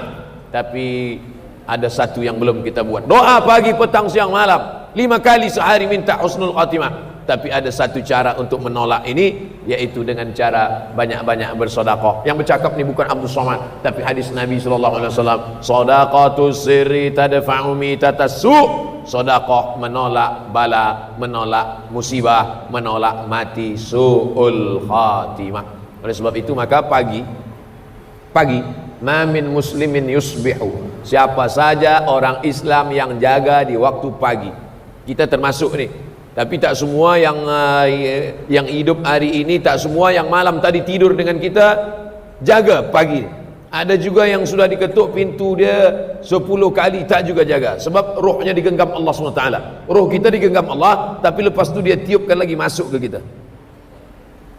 Tapi ada satu yang belum kita buat. Doa pagi petang siang malam 5 kali sehari minta husnul khatimah. Tapi ada satu cara untuk menolak ini, yaitu dengan cara banyak-banyak bersedekah. Yang bercakap ni bukan Abdul Somad, tapi hadis Nabi sallallahu alaihi wasallam, shadaqatus sirri tadfa'u mitatas su'. Sedekah menolak bala, menolak musibah, menolak mati su'ul khatimah. Oleh sebab itu maka pagi ma min muslimin yusbihu, siapa saja orang Islam yang jaga di waktu pagi. Kita termasuk ni. Tapi tak semua yang hidup hari ini, tak semua yang malam tadi tidur dengan kita jaga pagi. Ada juga yang sudah diketuk pintu dia 10 kali tak juga jaga, sebab rohnya digenggam Allah SWT. Roh kita digenggam Allah, tapi lepas tu dia tiupkan lagi masuk ke kita.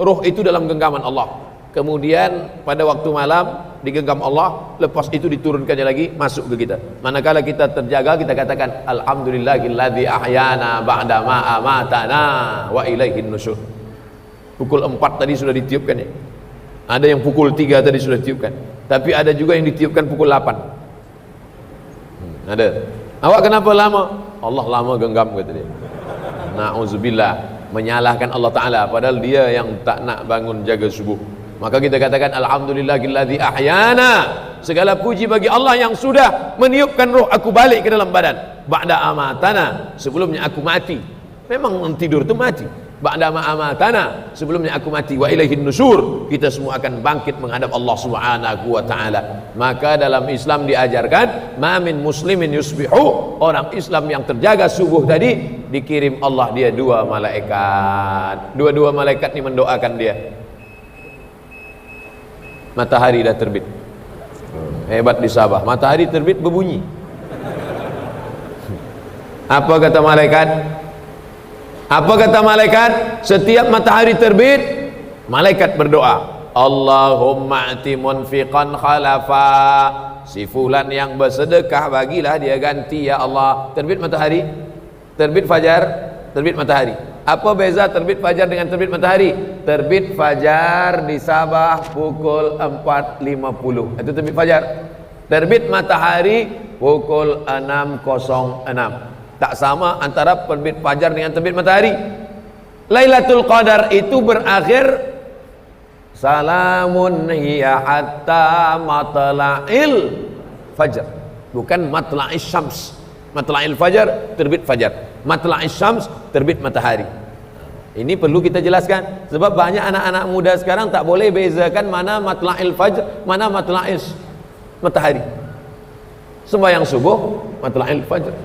Roh itu dalam genggaman Allah. Kemudian pada waktu malam digenggam Allah, lepas itu diturunkannya lagi masuk ke kita. Manakala kita terjaga, kita katakan alhamdulillahilladzi ahyana ba'da ma amatana wa ilaihin nusyur. Pukul 4 tadi sudah ditiupkan ya. Ada yang pukul 3 tadi sudah ditiupkan. Tapi ada juga yang ditiupkan pukul 8. Ada. Awak kenapa lama? Allah lama genggam kata dia. Na'udzubillah, menyalahkan Allah Ta'ala padahal dia yang tak nak bangun jaga subuh. Maka kita katakan alhamdulillahilladzi ahyana, segala puji bagi Allah yang sudah meniupkan roh aku balik ke dalam badan. Ba'da amatana, sebelumnya aku mati. Memang tidur itu mati. Ba'da ma amatana, sebelumnya aku mati. Wa ilaihin nusyur, kita semua akan bangkit menghadap Allah Subhanahu wa taala. Maka dalam Islam diajarkan ma min muslimin yusbihu, orang Islam yang terjaga subuh tadi dikirim Allah dia 2 malaikat. Dua malaikat ini mendoakan dia. Matahari dah terbit. Hebat di Sabah, matahari terbit berbunyi. Apa kata malaikat? Apa kata malaikat? Setiap matahari terbit, malaikat berdoa, Allahumma ati munfiqan khalafa, si fulan yang bersedekah bagilah dia ganti ya Allah. Terbit matahari, terbit fajar, terbit matahari. Apa beza terbit fajar dengan terbit matahari? Terbit fajar di Sabah pukul 4.50, itu terbit fajar. Terbit matahari pukul 6.06. Tak sama antara terbit fajar dengan terbit matahari. Lailatul Qadar itu berakhir salamun hiya hatta matla'il fajar, bukan matla'is syams. Matla'il fajar terbit fajar, matla'is syams terbit matahari. Ini perlu kita jelaskan, sebab banyak anak-anak muda sekarang tak boleh bezakan mana matla'il fajr, mana matla'is matahari. Sembahyang subuh matla'il fajr.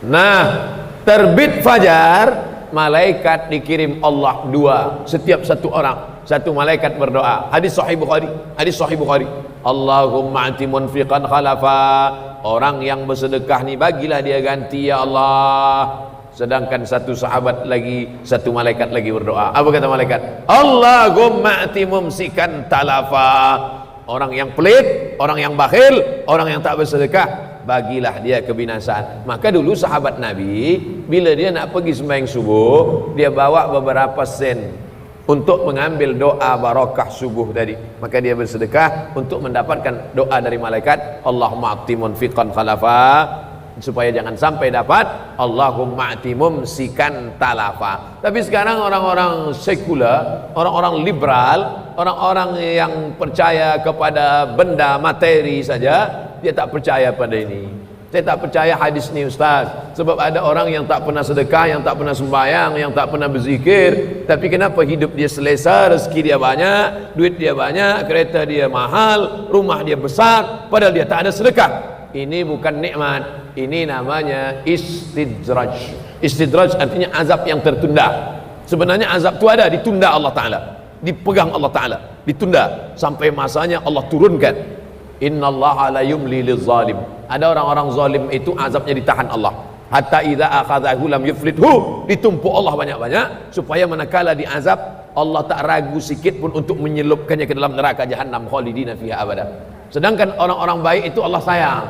Nah, terbit fajar, malaikat dikirim Allah 2 setiap satu orang, satu malaikat berdoa. Hadis sahih Bukhari. Allahumma ati munfiqan khalafa, orang yang bersedekah ni bagilah dia ganti ya Allah. Sedangkan satu sahabat lagi, satu malaikat lagi berdoa. Apa kata malaikat? Allahumma ati mumsikan talafa, orang yang pelit, orang yang bakhil, orang yang tak bersedekah, bagilah dia kebinasaan. Maka dulu sahabat Nabi, bila dia nak pergi sembahyang subuh, dia bawa beberapa sen untuk mengambil doa barakah subuh tadi. Maka dia bersedekah untuk mendapatkan doa dari malaikat, Allahumma ati munfiqan khalafa, supaya jangan sampai dapat Allahumma ati mumsikan talafa. Tapi sekarang orang-orang sekular, orang-orang liberal, orang-orang yang percaya kepada benda materi saja, dia tak percaya pada ini. Saya tak percaya hadis ni Ustaz, sebab ada orang yang tak pernah sedekah, yang tak pernah sembahyang, yang tak pernah berzikir, tapi kenapa hidup dia selesa, rezeki dia banyak, duit dia banyak, kereta dia mahal, rumah dia besar, padahal dia tak ada sedekah. Ini bukan nikmat, ini namanya istidraj. Istidraj artinya azab yang tertunda. Sebenarnya azab itu ada, ditunda Allah Ta'ala, dipegang Allah Ta'ala, ditunda sampai masanya Allah turunkan. Innallaha la yumli lizalim. Ada orang-orang zalim itu azabnya ditahan Allah. Hatta idza akhadhahu lam yuflithu, ditumpuk Allah banyak-banyak supaya manakala diazab Allah tak ragu sikit pun untuk menyelupkannya ke dalam neraka jahanam khalidina fiha abada. Sedangkan orang-orang baik itu Allah sayang.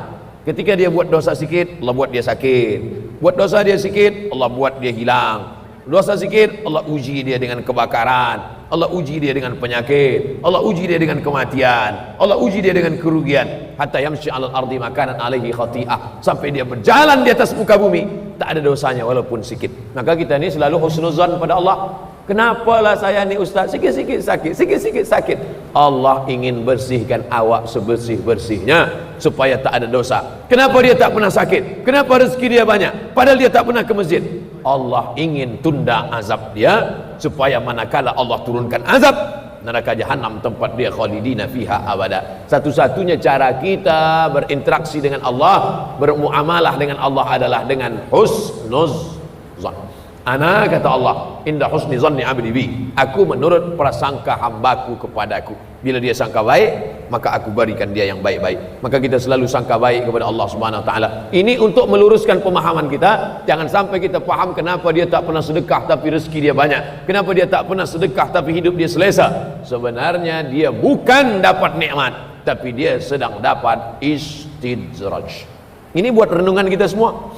Ketika dia buat dosa sikit, Allah buat dia sakit. Buat dosa dia sikit, Allah buat dia hilang. Dosa sikit, Allah uji dia dengan kebakaran, Allah uji dia dengan penyakit, Allah uji dia dengan kematian, Allah uji dia dengan kerugian. Hatta yamshi 'alal ardi makanan 'alaihi khati'ah, sampai dia berjalan di atas muka bumi tak ada dosanya walaupun sikit. Maka kita ni selalu husnuzan pada Allah. Kenapalah saya ni Ustaz sikit-sikit sakit, sikit-sikit sakit. Allah ingin bersihkan awak sebersih-bersihnya supaya tak ada dosa. Kenapa dia tak pernah sakit? Kenapa rezeki dia banyak padahal dia tak pernah ke masjid? Allah ingin tunda azab dia supaya manakala Allah turunkan azab, neraka jahanam tempat dia khalidina fiha abada. Satu-satunya cara kita berinteraksi dengan Allah, bermuamalah dengan Allah adalah dengan husnuz zan. Ana, kata Allah, inda husni zanni abdi bi, aku menurut prasangka hambaku kepadaku. Bila dia sangka baik, maka aku berikan dia yang baik-baik. Maka kita selalu sangka baik kepada Allah Subhanahu wa taala. Ini untuk meluruskan pemahaman kita. Jangan sampai kita faham kenapa dia tak pernah sedekah tapi rezeki dia banyak, kenapa dia tak pernah sedekah tapi hidup dia selesa. Sebenarnya dia bukan dapat nikmat, tapi dia sedang dapat istidraj. Ini buat renungan kita semua.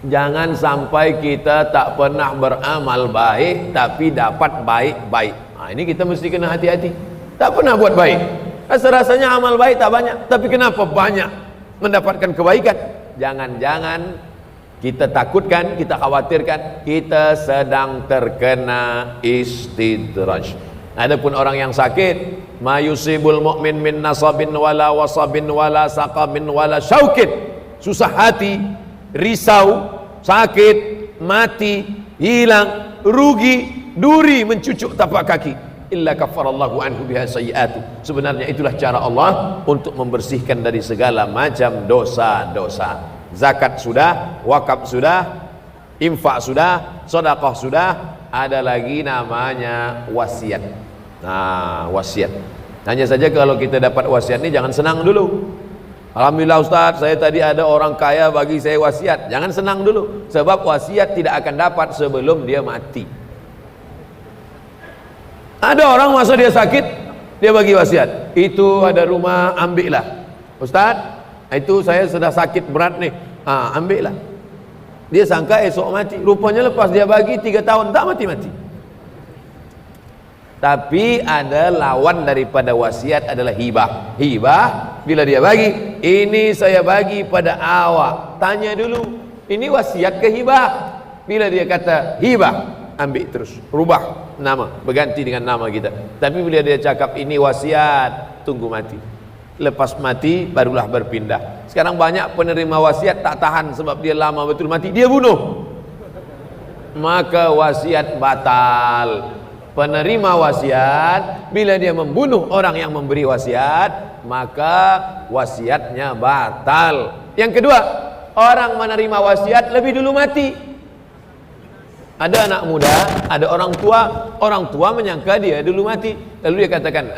Jangan sampai kita tak pernah beramal baik tapi dapat baik-baik. Nah, ini kita mesti kena hati-hati. Tak pernah buat baik, rasa-rasanya amal baik tak banyak, tapi kenapa banyak mendapatkan kebaikan? Jangan-jangan kita takutkan, kita khawatirkan kita sedang terkena istidraj. Adapun orang yang sakit, ma yusibul mu'min min nasabin wala wasabin wala saqamin wala syaukin, susah hati, risau, sakit, mati, hilang, rugi, duri mencucuk tapak kaki, illa kafarallahu anhu biha sayyi'atu. Sebenarnya itulah cara Allah untuk membersihkan dari segala macam dosa-dosa. Zakat sudah, wakaf sudah, infak sudah, sedekah sudah, ada lagi namanya wasiat. Nah, wasiat. Hanya saja kalau kita dapat wasiat ini jangan senang dulu. Alhamdulillah Ustaz, saya tadi ada orang kaya bagi saya wasiat. Jangan senang dulu, sebab wasiat tidak akan dapat sebelum dia mati. Ada orang masa dia sakit, dia bagi wasiat. Itu ada rumah, ambillah. Ustaz, itu saya sudah sakit berat nih, ambillah. Dia sangka esok mati. Rupanya lepas dia bagi 3 tahun tak mati-mati. Tapi ada lawan daripada wasiat adalah hibah. Hibah, bila dia bagi, ini saya bagi pada awak, tanya dulu, ini wasiat ke hibah? Bila dia kata hibah, ambil terus, rubah nama, berganti dengan nama kita. Tapi bila dia cakap ini wasiat, tunggu mati. Lepas mati barulah berpindah. Sekarang banyak penerima wasiat tak tahan sebab dia lama betul mati, dia bunuh. maka wasiat batal. Penerima wasiat bila dia membunuh orang yang memberi wasiat, maka wasiatnya batal. Yang kedua, orang menerima wasiat lebih dulu mati. Ada anak muda, ada orang tua menyangka dia dulu mati. Lalu dia katakan,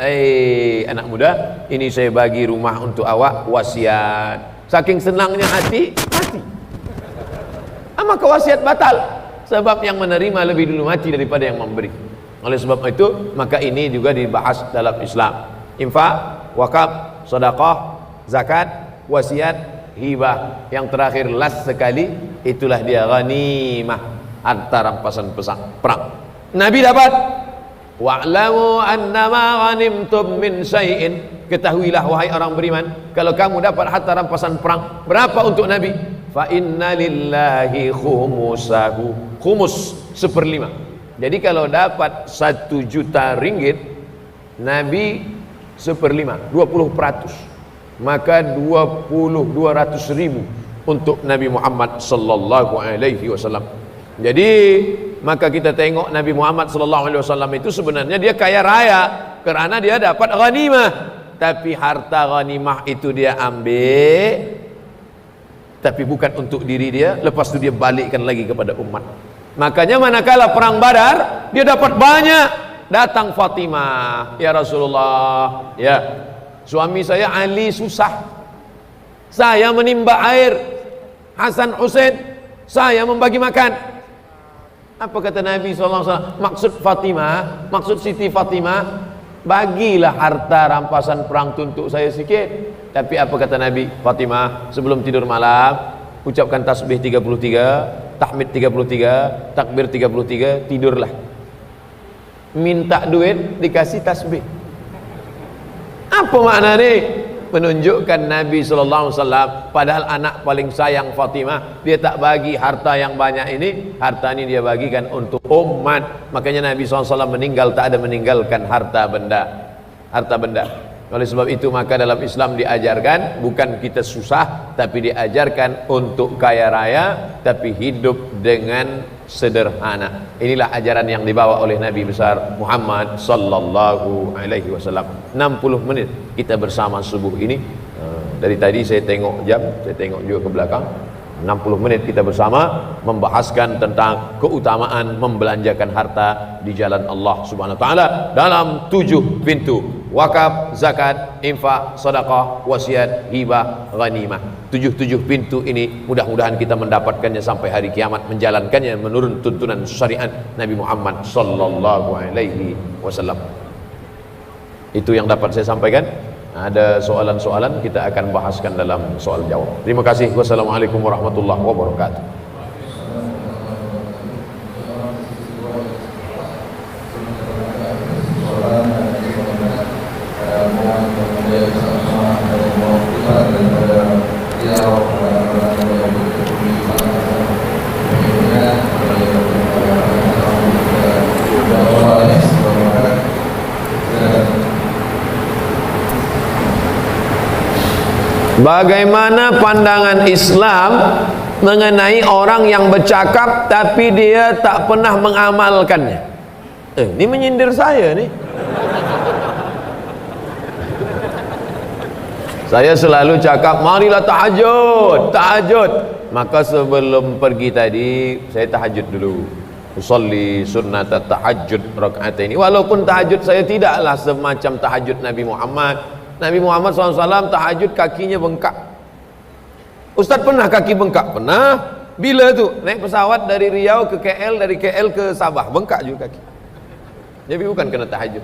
anak muda, ini saya bagi rumah untuk awak, wasiat. Saking senangnya hati, mati. Maka wasiat batal. Sebab yang menerima lebih dulu mati daripada yang memberi. Oleh sebab itu, maka ini juga dibahas dalam Islam. Infak, wakaf, sedekah, zakat, wasiat, hibah. Yang terakhir last sekali, itulah dia ghanimah, harta rampasan perang. Nabi dapat, wa'lamu annama ghanimtum min syai'in, ketahuilah wahai orang beriman, kalau kamu dapat harta rampasan perang, berapa untuk Nabi? Fa inna lillahi khumusahu, khumus 1/5. Jadi kalau dapat 1 juta ringgit, Nabi 1/5, 20%, maka 200.000 untuk Nabi Muhammad sallallahu alaihi wasallam. Jadi maka kita tengok Nabi Muhammad sallallahu alaihi wasallam itu sebenarnya dia kaya raya karena dia dapat ghanimah, tapi harta ghanimah itu dia ambil, tapi bukan untuk diri dia, lepas itu dia balikkan lagi kepada umat. Makanya manakala perang Badar, dia dapat banyak. Datang Fatimah, ya Rasulullah, ya suami saya Ali susah, saya menimba air, Hasan Husain saya membagi makan. Apa kata Nabi SAW? Maksud Fatimah, maksud Siti Fatimah, bagilah harta rampasan perang untuk saya sikit. Tapi apa kata Nabi? Fatimah, sebelum tidur malam ucapkan tasbih 33, tahmid 33, takbir 33, tidurlah. Minta duit dikasih tasbih. Apa makna ni? Menunjukkan Nabi SAW padahal anak paling sayang Fatimah, dia tak bagi harta yang banyak ini, harta ini dia bagikan untuk umat. Makanya Nabi SAW meninggal tak ada meninggalkan harta benda. Oleh sebab itu maka dalam Islam diajarkan bukan kita susah, tapi diajarkan untuk kaya raya tapi hidup dengan sederhana. Inilah ajaran yang dibawa oleh Nabi besar Muhammad sallallahu alaihi wasallam. 60 menit kita bersama subuh ini. Dari tadi saya tengok jam, saya tengok juga ke belakang. 60 menit kita bersama membahaskan tentang keutamaan membelanjakan harta di jalan Allah Subhanahu wa taala dalam 7 pintu: wakaf, zakat, infak, sedekah, wasiat, hibah, ghanimah. 7 pintu ini mudah-mudahan kita mendapatkannya sampai hari kiamat, menjalankannya menurut tuntunan syariat Nabi Muhammad sallallahu alaihi wasallam. Itu yang dapat saya sampaikan. Ada soalan-soalan kita akan bahaskan dalam soal jawab. Terima kasih. Wassalamualaikum warahmatullahi wabarakatuh. Bagaimana pandangan Islam mengenai orang yang bercakap tapi dia tak pernah mengamalkannya? Ini menyindir saya nih. Saya selalu cakap, marilah tahajud. Maka sebelum pergi tadi saya tahajud dulu. Usolli sunnat tahajud rakaatain. Walaupun tahajud saya tidaklah semacam tahajud Nabi Muhammad. Nabi Muhammad SAW tahajud kakinya bengkak. Ustaz pernah kaki bengkak? Pernah. Bila tu? Naik pesawat dari Riau ke KL, dari KL ke Sabah, bengkak juga kaki. Jadi bukan kena tahajud.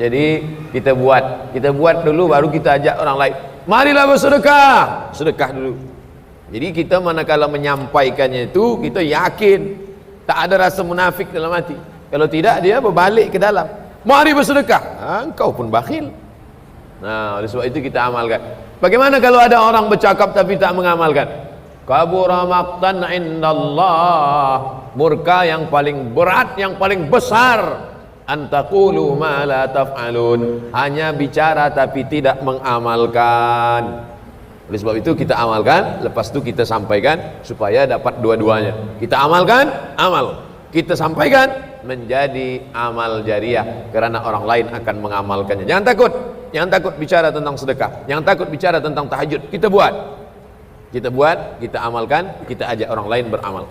Jadi kita buat dulu baru kita ajak orang lain. Marilah bersedekah. Sedekah dulu. Jadi kita manakala menyampaikannya itu kita yakin, tak ada rasa munafik dalam hati. Kalau tidak dia berbalik ke dalam. Mari bersedekah. Engkau pun bakhil. Nah, oleh sebab itu kita amalkan. Bagaimana kalau ada orang bercakap tapi tak mengamalkan? Kabura maqtan indallah, murka yang paling berat, yang paling besar. Antaqulu ma la taf'alun, hanya bicara tapi tidak mengamalkan. Oleh sebab itu kita amalkan, lepas itu kita sampaikan supaya dapat dua-duanya. Kita amalkan, amal. kita sampaikan menjadi amal jariah karena orang lain akan mengamalkannya. Jangan takut, jangan takut bicara tentang sedekah, jangan takut bicara tentang tahajud. Kita buat, kita amalkan, kita ajak orang lain beramal.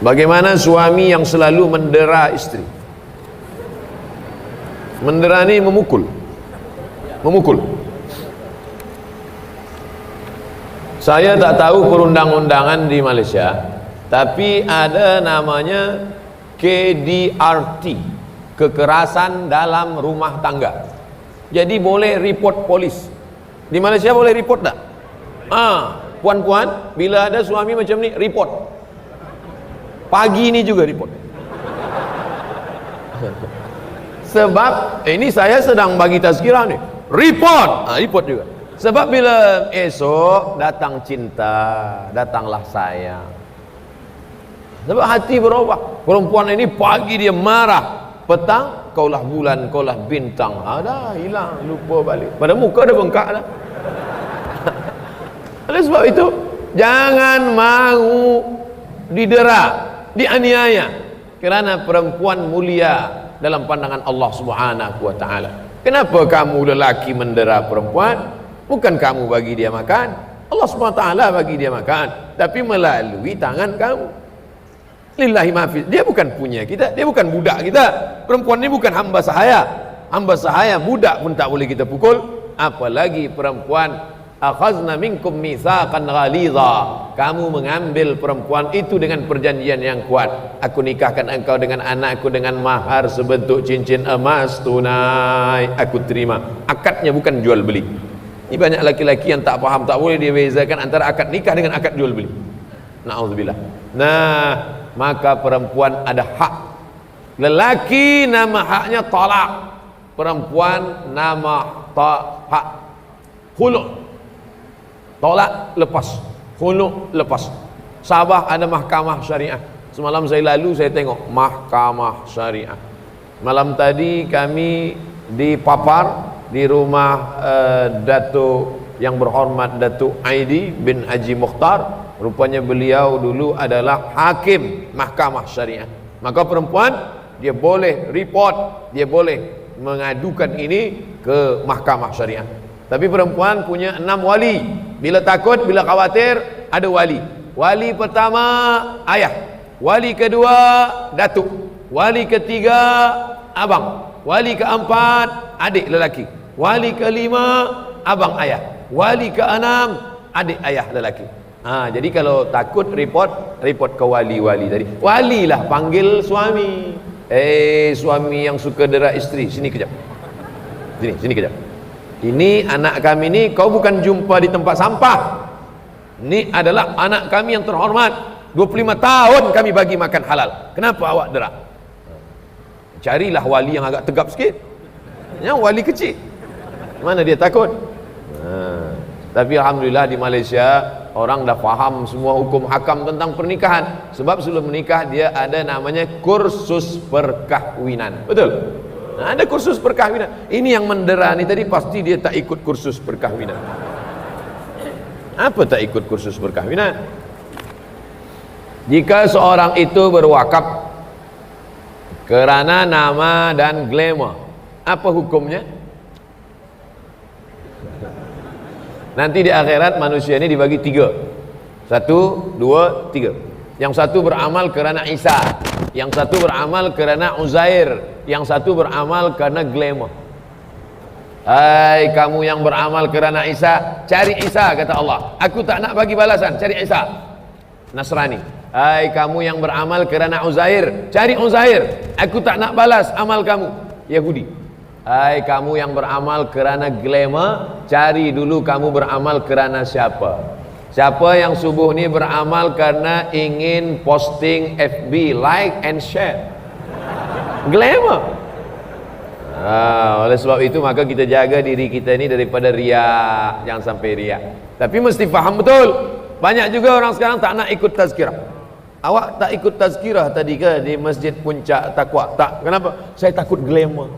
Bagaimana suami yang selalu mendera istri? Mendera ini memukul. Saya tak tahu perundang-undangan di Malaysia, tapi ada namanya KDRT, kekerasan dalam rumah tangga. Jadi boleh report polis. Di Malaysia boleh report tak? Puan-puan, bila ada suami macam ni, report. Pagi ini juga report. Sebab ini saya sedang bagi tazkirah ni. Report, report juga. Sebab bila esok datang cinta, datanglah sayang. Sebab hati berubah. Perempuan ini pagi dia marah, petang kaulah bulan, kaulah bintang. Dah hilang, lupa balik. Pada muka dah bengkak dah. Oleh sebab itu, jangan mahu didera, dianiaya, kerana perempuan mulia dalam pandangan Allah Subhanahu wa taala. Kenapa kamu lelaki mendera perempuan? Bukan kamu bagi dia makan, Allah Subhanahu wa taala bagi dia makan, tapi melalui tangan kamu. Lillahi mafiz. Dia bukan punya kita, dia bukan budak kita. Perempuan ini bukan hamba sahaya. Hamba sahaya, budak pun tak boleh kita pukul, apalagi perempuan. Akhazna minkum mitsaqan ghaliza. Kamu mengambil perempuan itu dengan perjanjian yang kuat. Aku nikahkan engkau dengan anakku dengan mahar sebentuk cincin emas tunai. Aku terima. Akadnya bukan jual beli. Ini banyak laki-laki yang tak faham, tak boleh dia bezakan antara akad nikah dengan akad jual beli. Na'udzubillah. Nah, maka perempuan ada hak. Lelaki nama haknya talak, perempuan nama hak khulu'. Tolak lepas, khulu' lepas. Sabah ada mahkamah syariah. Semalam saya lalu, saya tengok mahkamah syariah. Malam tadi kami di Papar, di rumah Datuk yang berhormat Datuk Aidi bin Haji Mukhtar. Rupanya beliau dulu adalah hakim mahkamah syariah. Maka perempuan dia boleh report, dia boleh mengadukan ini ke mahkamah syariah. Tapi perempuan punya 6 wali. Bila takut, bila khawatir, ada wali. Wali pertama ayah, wali kedua datuk, wali ketiga abang, wali keempat adik lelaki, wali kelima abang ayah, wali keenam adik ayah lelaki. Jadi kalau takut report ke wali-wali tadi. Walilah panggil suami. Suami yang suka dera isteri, sini kejap. Sini kejap. Ini anak kami ni kau bukan jumpa di tempat sampah. Ini adalah anak kami yang terhormat. 25 tahun kami bagi makan halal. Kenapa awak dera? Carilah wali yang agak tegap sikit. Yang wali kecil. Mana dia takut? Tapi alhamdulillah di Malaysia orang dah faham semua hukum hakam tentang pernikahan. Sebab sebelum menikah dia ada namanya kursus perkahwinan. Betul? Ada kursus perkahwinan. Ini yang mendera ni tadi pasti dia tak ikut kursus perkahwinan. Apa tak ikut kursus perkahwinan? Jika seorang itu berwakaf kerana nama dan glamour, apa hukumnya? Nanti di akhirat manusia ini dibagi 3. 1, 2, 3. Yang satu beramal kerana Isa, yang satu beramal kerana Uzair, yang satu beramal kerana glamour. Hai kamu yang beramal kerana Isa, cari Isa, kata Allah. Aku tak nak bagi balasan, cari Isa. Nasrani. Hai kamu yang beramal kerana Uzair, cari Uzair. Aku tak nak balas amal kamu. Yahudi. Hai kamu yang beramal kerana glamour, cari dulu kamu beramal kerana siapa. Siapa yang subuh ni beramal karena ingin posting FB, like and share, glamour. Oleh sebab itu maka kita jaga diri kita ni daripada riak. Jangan sampai riak. Tapi mesti faham betul. Banyak juga orang sekarang tak nak ikut tazkirah. Awak tak ikut tazkirah tadi ke di Masjid Puncak Taqwa? Tak. Kenapa? Saya takut glamour.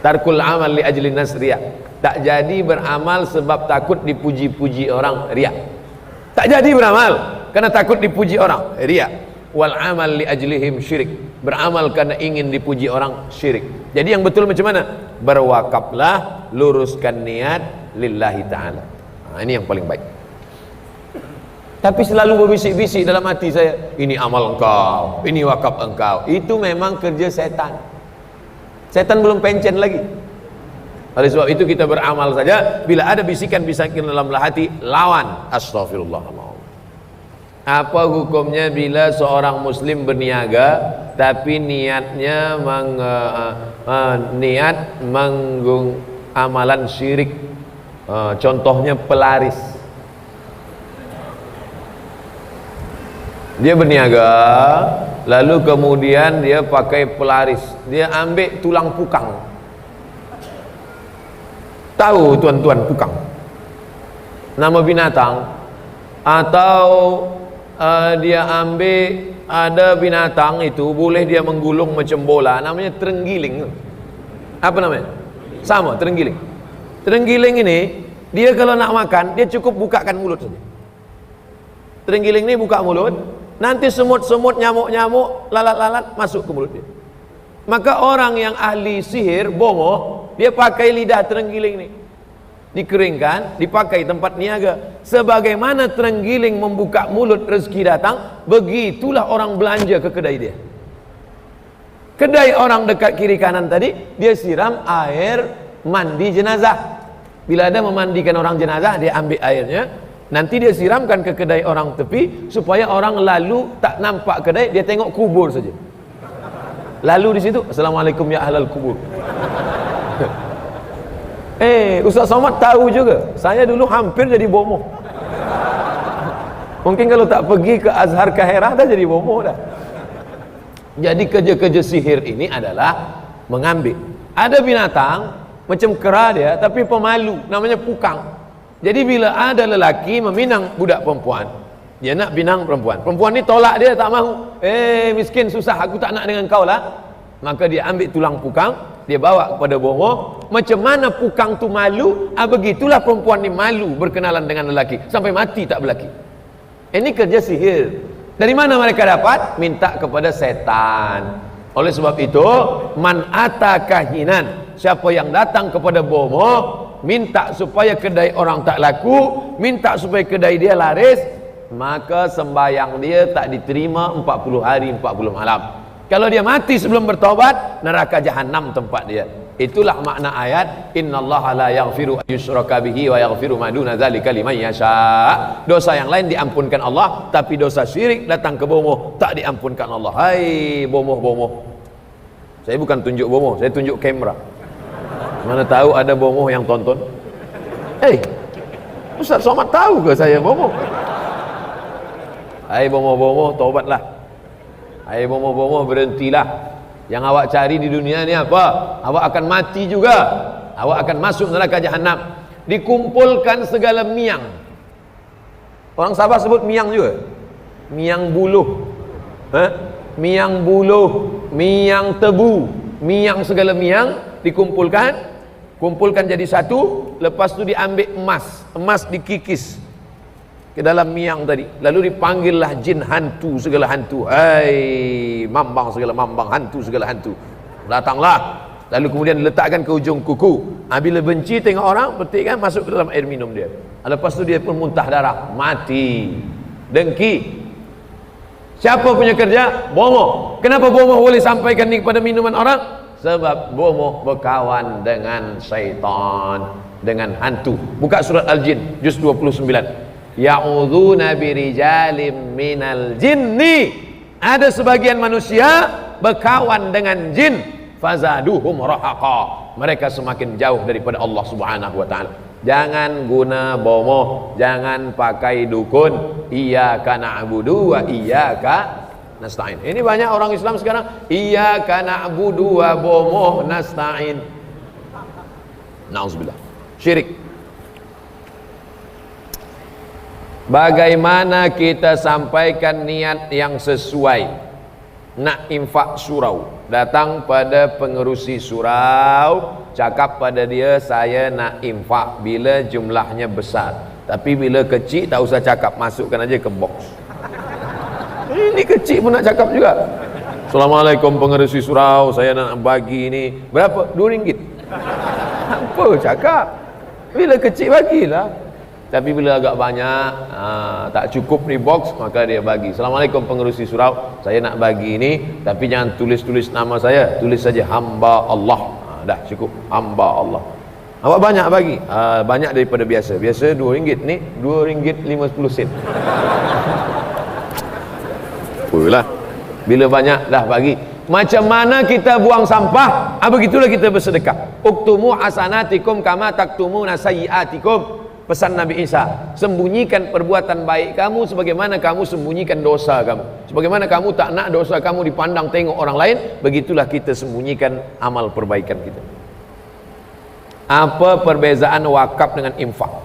Tarkul amal li ajli nas riya. Tak jadi beramal sebab takut dipuji-puji orang, riya. Tak jadi beramal karena takut dipuji orang, riya. Wal amal li ajlihim syirik. Beramal karena ingin dipuji orang, syirik. Jadi yang betul macam mana? Berwakaflah, luruskan niat lillahi ta'ala. Ini yang paling baik. Tapi selalu berbisik-bisik dalam hati saya, ini amal engkau, ini wakaf engkau. Itu memang kerja setan. Setan belum pencen lagi. Oleh sebab itu kita beramal saja. Bila ada bisikan-bisikan dalam hati, lawan. Astaghfirullah. Apa hukumnya bila seorang muslim berniaga tapi niatnya niat amalan syirik? Contohnya pelaris. Dia berniaga lalu kemudian dia pakai pelaris, dia ambil tulang pukang. Tahu tuan-tuan pukang? Nama binatang. Atau dia ambil ada binatang itu boleh dia menggulung macam bola, namanya terenggiling. Apa namanya? Sama, terenggiling. Terenggiling ini dia kalau nak makan dia cukup bukakan mulut saja. Terenggiling ini buka mulut, nanti semut-semut, nyamuk-nyamuk, lalat-lalat masuk ke mulut dia. Maka orang yang ahli sihir, bomoh, dia pakai lidah terenggiling ini, dikeringkan, dipakai tempat niaga. Sebagaimana terenggiling membuka mulut rezeki datang, begitulah orang belanja ke kedai dia. Kedai orang dekat kiri kanan tadi, dia siram air mandi jenazah. Bila ada memandikan orang jenazah, dia ambil airnya, nanti dia siramkan ke kedai orang tepi, supaya orang lalu tak nampak kedai, dia tengok kubur saja. Lalu di situ, assalamualaikum ya ahlal kubur. Ustaz Somad tahu juga. Saya dulu hampir jadi bomoh. Mungkin kalau tak pergi ke Azhar Kahirah dah jadi bomoh dah. Jadi kerja-kerja sihir ini adalah mengambil. Ada binatang macam kera dia, tapi pemalu, namanya pukang. Jadi bila ada lelaki meminang budak perempuan, dia nak pinang perempuan. Perempuan ni tolak dia, tak mahu. Miskin, susah, aku tak nak dengan kau lah. Maka dia ambil tulang pukang, dia bawa kepada bomoh. Macam mana pukang tu malu, begitulah perempuan ni malu berkenalan dengan lelaki sampai mati tak berlaki. Ini kerja sihir. Dari mana mereka dapat? Minta kepada setan. Oleh sebab itu, man ata kahinan, siapa yang datang kepada bomoh, minta supaya kedai orang tak laku, minta supaya kedai dia laris, maka sembahyang dia tak diterima 40 hari 40 malam. Kalau dia mati sebelum bertaubat, neraka jahanam tempat dia. Itulah makna ayat innallaha la yaghfiru ayyushraka bihi wa yaghfiru ma duna dzalika liman yasha. Dosa yang lain diampunkan Allah, tapi dosa syirik datang ke bomoh tak diampunkan Allah. Hai bomoh-bomoh. Saya bukan tunjuk bomoh, saya tunjuk kamera. Mana tahu ada bomoh yang tonton. Ustaz Somad tahu ke saya bomoh? Hai bomoh-bomoh, taubatlah. Hai bomoh-bomoh, berhentilah. Yang awak cari di dunia ni apa? Awak akan mati juga. Awak akan masuk neraka jahanam. Dikumpulkan segala miang. Orang Sabah sebut miang juga. Miang buluh. Miang buluh, miang tebu, miang segala miang dikumpulkan. Kumpulkan jadi satu, lepas tu diambil emas dikikis ke dalam miang tadi, lalu dipanggillah jin hantu segala hantu, mambang segala mambang, hantu segala hantu, datanglah, lalu kemudian diletakkan ke ujung kuku. Bila benci tengok orang, petik kan, masuk ke dalam air minum dia. Lepas tu dia pun muntah darah, mati. Dengki. Siapa punya kerja? Bomoh. Kenapa bomoh boleh sampaikan ni kepada minuman orang? Sebab bomoh berkawan dengan syaitan, dengan hantu. Buka surat Al-Jin juz 29. Ya'udzuna birijalim minal jinni. Ada sebagian manusia berkawan dengan jin, fazaduhum rahaqa. Mereka semakin jauh daripada Allah Subhanahu wa taala. Jangan guna bomoh, jangan pakai dukun. Iyyaka na'budu wa iyyaka nasta'in. Ini banyak orang Islam sekarang, iyyaka na'budu wa bomoh nasta'in. Nauzubillah. Syirik. Bagaimana kita sampaikan niat yang sesuai? Nak infak surau, datang pada pengerusi surau, cakap pada dia, saya nak infak bila jumlahnya besar, tapi bila kecil tak usah cakap, masukkan aja ke box. Ini kecil pun nak cakap juga. Assalamualaikum pengerusi surau, saya nak bagi ini berapa? RM2. Apa cakap? Bila kecil bagilah. Tapi bila agak banyak, tak cukup di box, maka dia bagi. Assalamualaikum pengerusi surau, saya nak bagi ini, tapi jangan tulis-tulis nama saya, tulis saja hamba Allah. Dah cukup, hamba Allah. Awak banyak bagi? Banyak daripada biasa. Biasa RM2, ni RM2.50. Apalah. Bila banyak dah bagi. Macam mana kita buang sampah, begitulah kita bersedekah. Uktumu hasanatikum kama taktumuna sayyiatikum. Pesan Nabi Isa, sembunyikan perbuatan baik kamu sebagaimana kamu sembunyikan dosa kamu. Sebagaimana kamu tak nak dosa kamu dipandang tengok orang lain, begitulah kita sembunyikan amal perbaikan kita. Apa perbezaan wakaf dengan infak?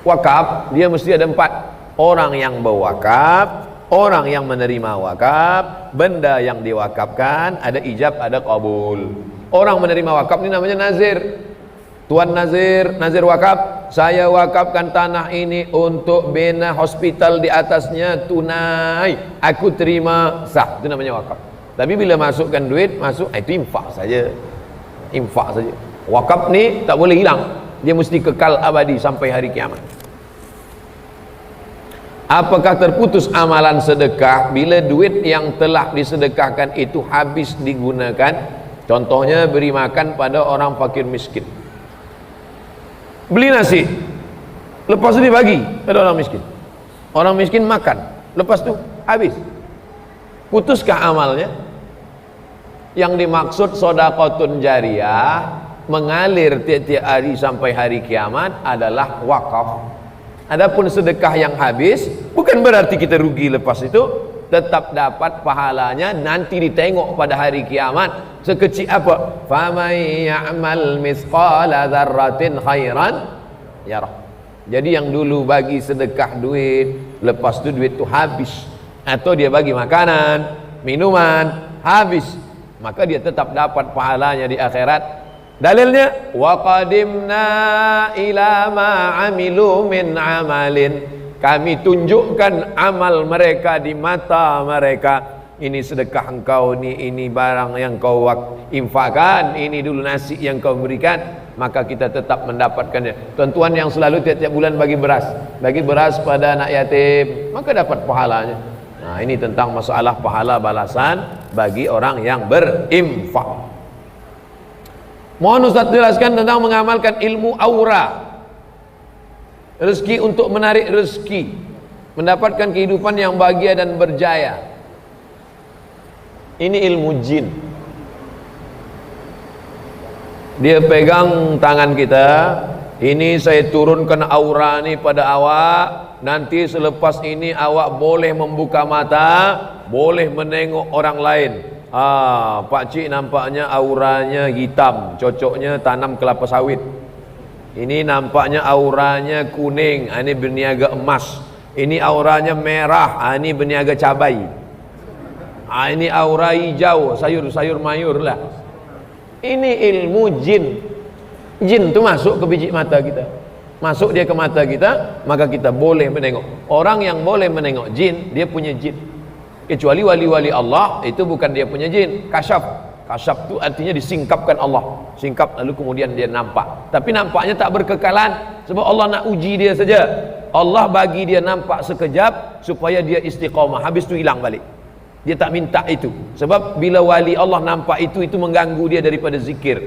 Wakaf dia mesti ada 4. Orang yang berwakaf, orang yang menerima wakaf, benda yang diwakafkan, ada ijab, ada qabul. Orang menerima wakaf ini namanya nazir. Tuan nazir, nazir wakaf, saya wakafkan tanah ini untuk bina hospital di atasnya tunai, aku terima, sah. Itu namanya wakaf. Tapi bila masukkan duit, masuk, itu infak saja. Infak saja. Wakaf ni tak boleh hilang, dia mesti kekal abadi sampai hari kiamat. Apakah terputus amalan sedekah bila duit yang telah disedekahkan itu habis digunakan? Contohnya beri makan pada orang fakir miskin. Beli nasi, lepas itu dibagi pada orang miskin. Orang miskin makan, lepas itu habis. Putuskah amalnya? Yang dimaksud sedekahun jariyah, mengalir tiap-tiap hari sampai hari kiamat, adalah wakaf. Adapun sedekah yang habis, bukan berarti kita rugi lepas itu, tetap dapat pahalanya, nanti ditengok pada hari kiamat. Sekecil apa? Faman ya'mal misqala dzarratin khairan yarah. Jadi yang dulu bagi sedekah duit, lepas itu duit itu habis, atau dia bagi makanan, minuman, habis, maka dia tetap dapat pahalanya di akhirat. Dalilnya, wa qadimna ila ma amilu min amalin, kami tunjukkan amal mereka di mata mereka. Ini sedekah engkau, ini barang yang kau infakkan, ini dulu nasi yang kau berikan, maka kita tetap mendapatkannya. Tuan-tuan yang selalu tiap-tiap bulan bagi beras pada anak yatim, maka dapat pahalanya. Nah, ini tentang masalah pahala balasan bagi orang yang berinfak. Mohon Ustaz jelaskan tentang mengamalkan ilmu aura, rezeki untuk menarik rezeki, mendapatkan kehidupan yang bahagia dan berjaya. Ini ilmu jin. Dia pegang tangan kita, ini saya turunkan aura ni pada awak, nanti selepas ini awak boleh membuka mata, boleh menengok orang lain. Pak Cik nampaknya auranya hitam, cocoknya tanam kelapa sawit. Ini nampaknya auranya kuning, ini berniaga emas. Ini auranya merah, ini berniaga cabai. Ini aura hijau, sayur-sayur mayur lah. Ini ilmu jin. Jin tu masuk ke biji mata kita, masuk dia ke mata kita, maka kita boleh menengok. Orang yang boleh menengok jin, dia punya jin. Kecuali wali-wali Allah, itu bukan dia punya jin. Kasyaf. Kasyaf tu artinya disingkapkan Allah. Singkap lalu kemudian dia nampak. Tapi nampaknya tak berkekalan, sebab Allah nak uji dia saja. Allah bagi dia nampak sekejap supaya dia istiqamah, habis tu hilang balik. Dia tak minta itu, sebab bila wali Allah nampak itu mengganggu dia daripada zikir.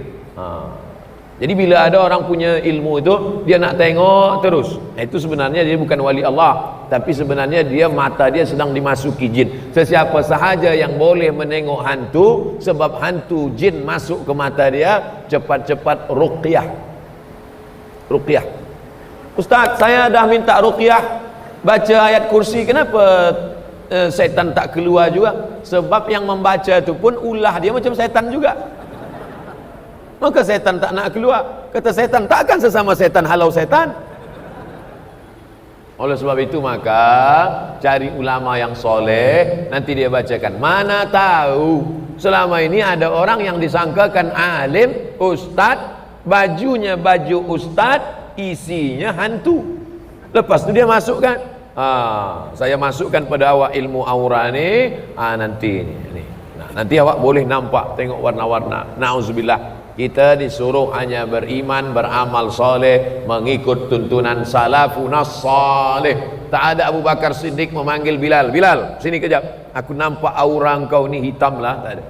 Jadi bila ada orang punya ilmu itu, dia nak tengok terus, itu sebenarnya dia bukan wali Allah, tapi sebenarnya dia mata dia sedang dimasuki jin. Sesiapa sahaja yang boleh menengok hantu, sebab hantu jin masuk ke mata dia, cepat-cepat ruqyah. Ruqyah. Ustaz, saya dah minta ruqyah, baca ayat kursi, kenapa setan tak keluar juga? Sebab yang membaca itu pun ulah dia macam setan juga, maka setan tak nak keluar. Kata setan, takkan sesama setan halau setan. Oleh sebab itu maka cari ulama yang soleh, nanti dia bacakan. Mana tahu selama ini ada orang yang disangkakan alim, ustad, bajunya baju ustad, isinya hantu. Lepas itu dia masukkan. Saya masukkan pada awak ilmu aura ni. Nanti ni. Nah, nanti awak boleh nampak, tengok warna-warna. Nauzubillah. Kita disuruh hanya beriman, beramal soleh, mengikut tuntunan salafunas soleh. Tak ada Abu Bakar Siddiq memanggil Bilal, Bilal sini kejap, aku nampak aura engkau ni hitam lah. Tak ada.